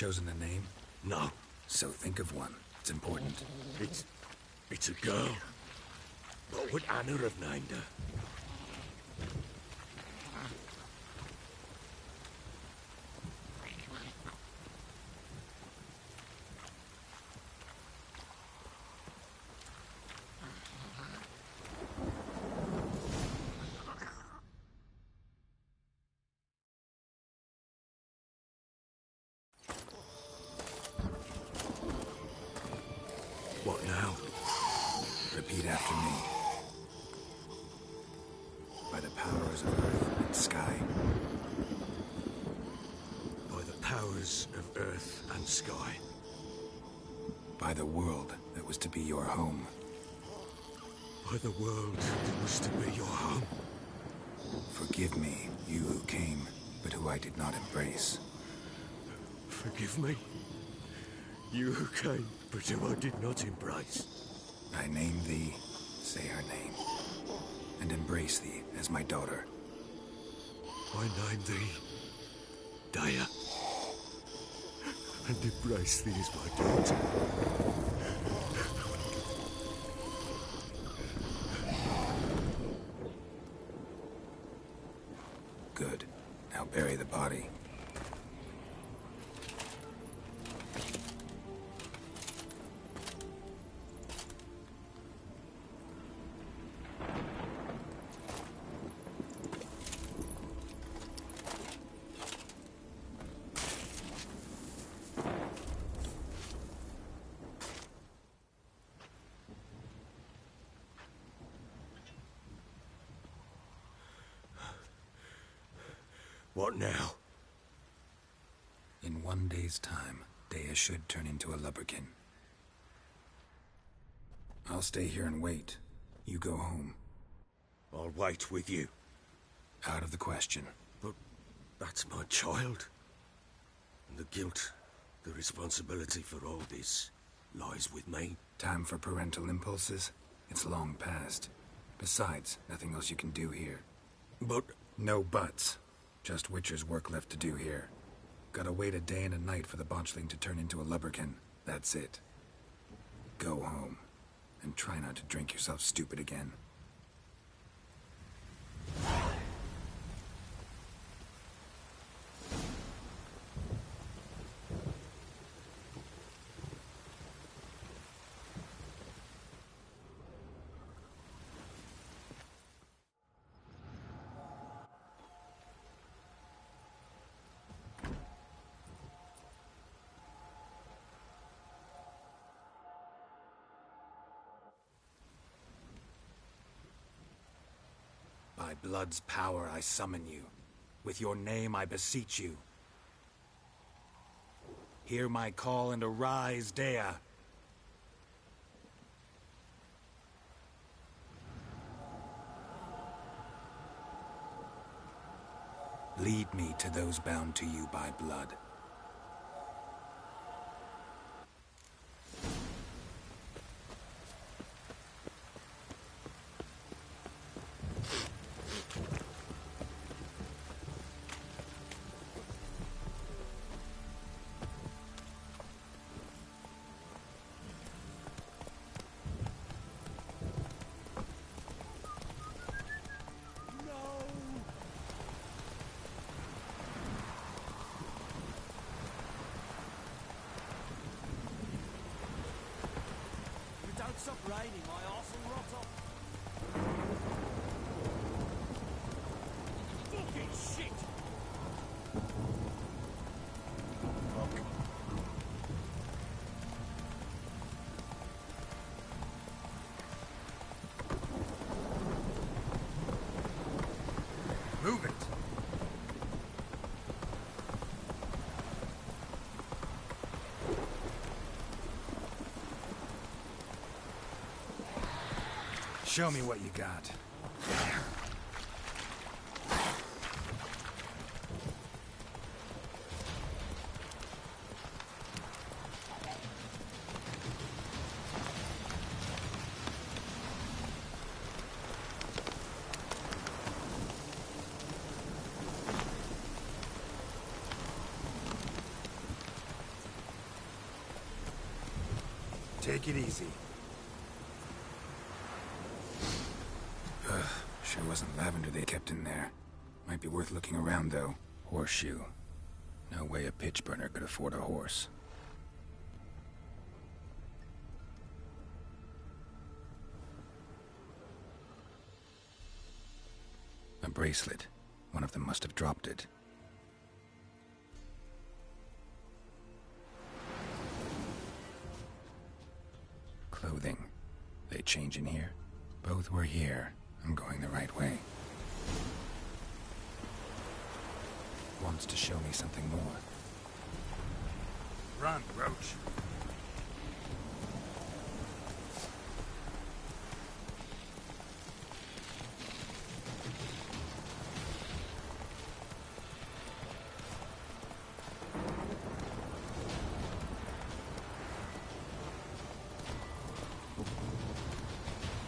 chosen a name? No. So think of one. It's important. It's a girl. What would Anna have named her? What now? Repeat after me. By the powers of earth and sky. By the powers of earth and sky. By the world that was to be your home. By the world that was to be your home. Forgive me, you who came, but who I did not embrace. Forgive me, you who came, but who I did not embrace. I name thee, say her name, and embrace thee as my daughter. I name thee, Daya, and embrace thee as my daughter. Good. Now bury the body. What now? In 1 day's time, Daya should turn into a lubberkin. I'll stay here and wait. You go home. I'll wait with you. Out of the question. But that's my child. And the guilt, the responsibility for all this, lies with me. Time for parental impulses? It's long past. Besides, nothing else you can do here. But... No buts. Just Witcher's work left to do here. Gotta wait a day and a night for the botchling to turn into a lubberkin. That's it. Go home. And try not to drink yourself stupid again. By blood's power I summon you. With your name I beseech you. Hear my call and arise, Daya. Lead me to those bound to you by blood. Stop raining, my arse will rot off. Fucking shit! Move it! Show me what you got. Take it easy. Sure wasn't lavender they kept in there. Might be worth looking around, though. Horseshoe. No way a pitch burner could afford a horse. A bracelet. One of them must have dropped it. Clothing. They change in here? Both were here. I'm going the right way. Wants to show me something more. Run, Roach.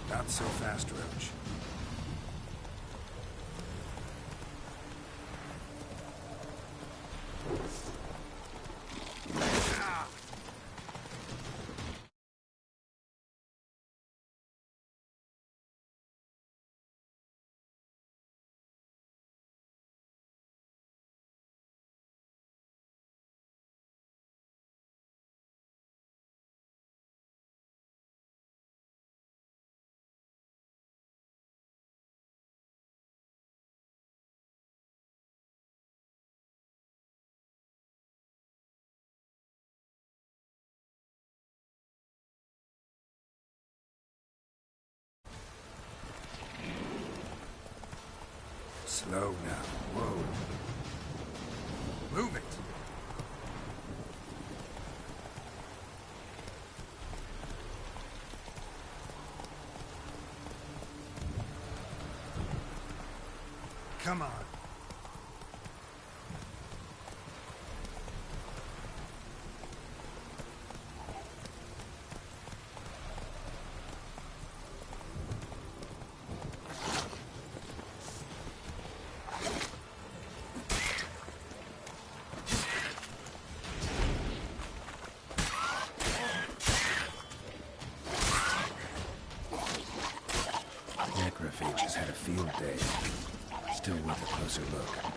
Not so fast, Roach. Slow now. Whoa. Move it. Come on. Necrophages had a field day. Still worth a closer look.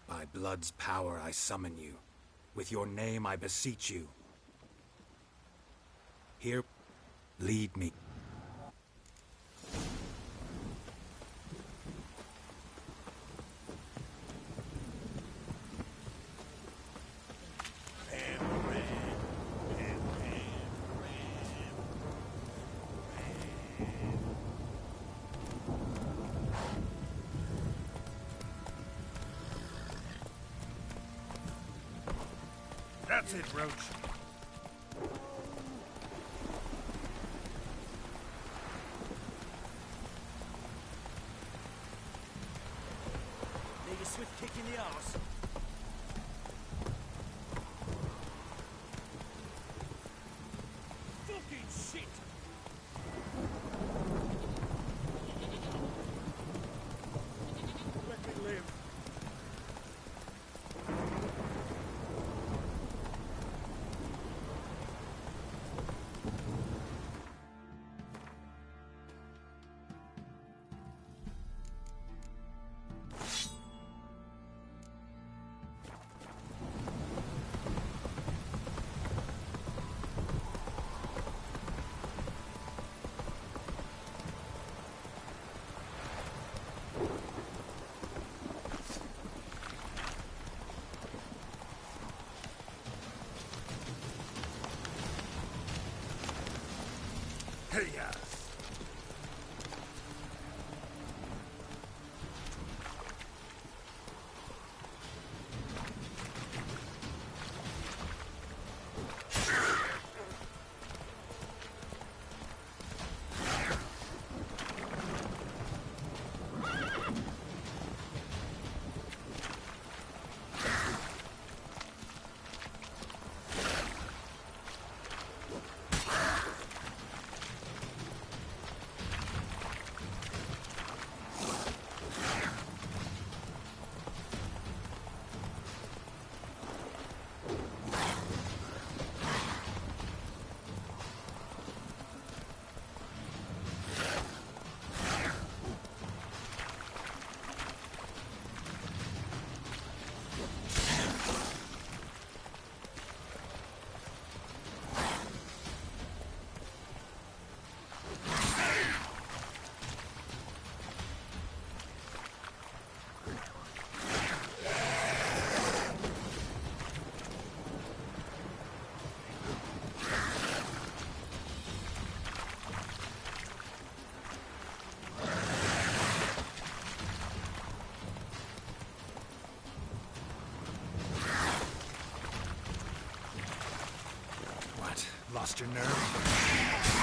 By blood's power I summon you. With your name I beseech you. Here, lead me. That's it, Roach. Need a swift kick in the arse. Fucking shit! Let me live. Hey-ya! Lost your nerve?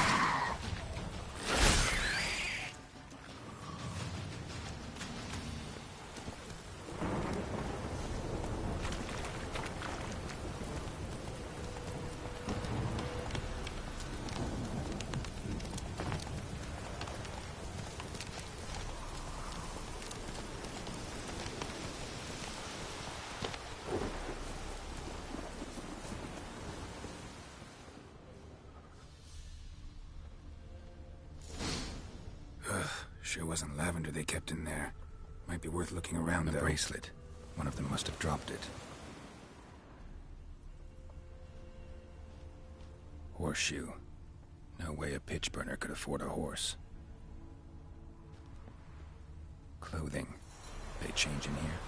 Sure wasn't lavender they kept in there. Might be worth looking around, though. The bracelet. One of them must have dropped it. Horseshoe. No way a pitch burner could afford a horse. Clothing. They change in here?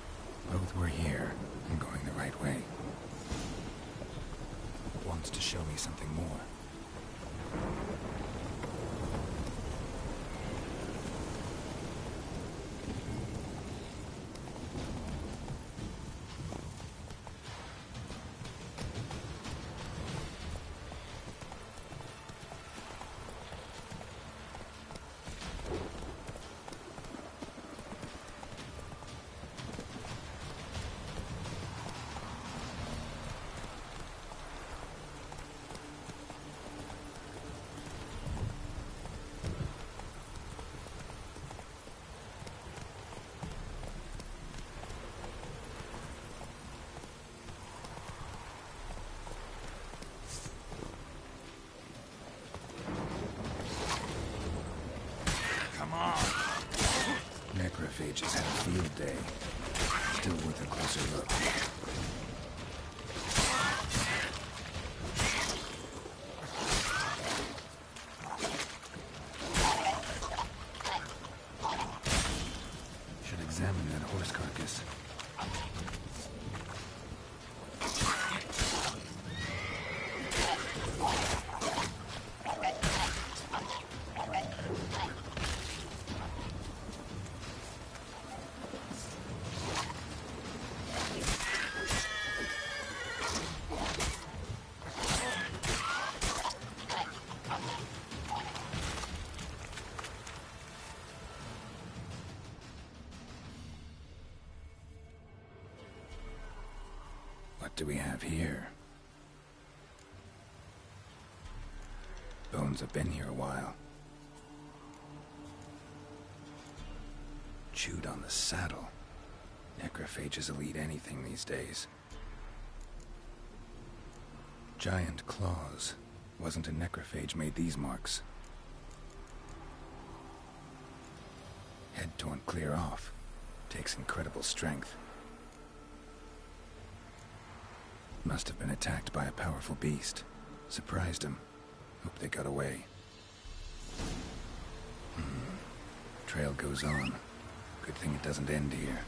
Both were here and going the right way. Wants to show me something more. Necrophages had a field day. Still worth a closer look. What do we have here? Bones have been here a while. Chewed on the saddle. Necrophages will eat anything these days. Giant claws. Wasn't a necrophage made these marks. Head torn clear off. Takes incredible strength. Must have been attacked by a powerful beast. Surprised him. Hope they got away. Trail goes on. Good thing it doesn't end here.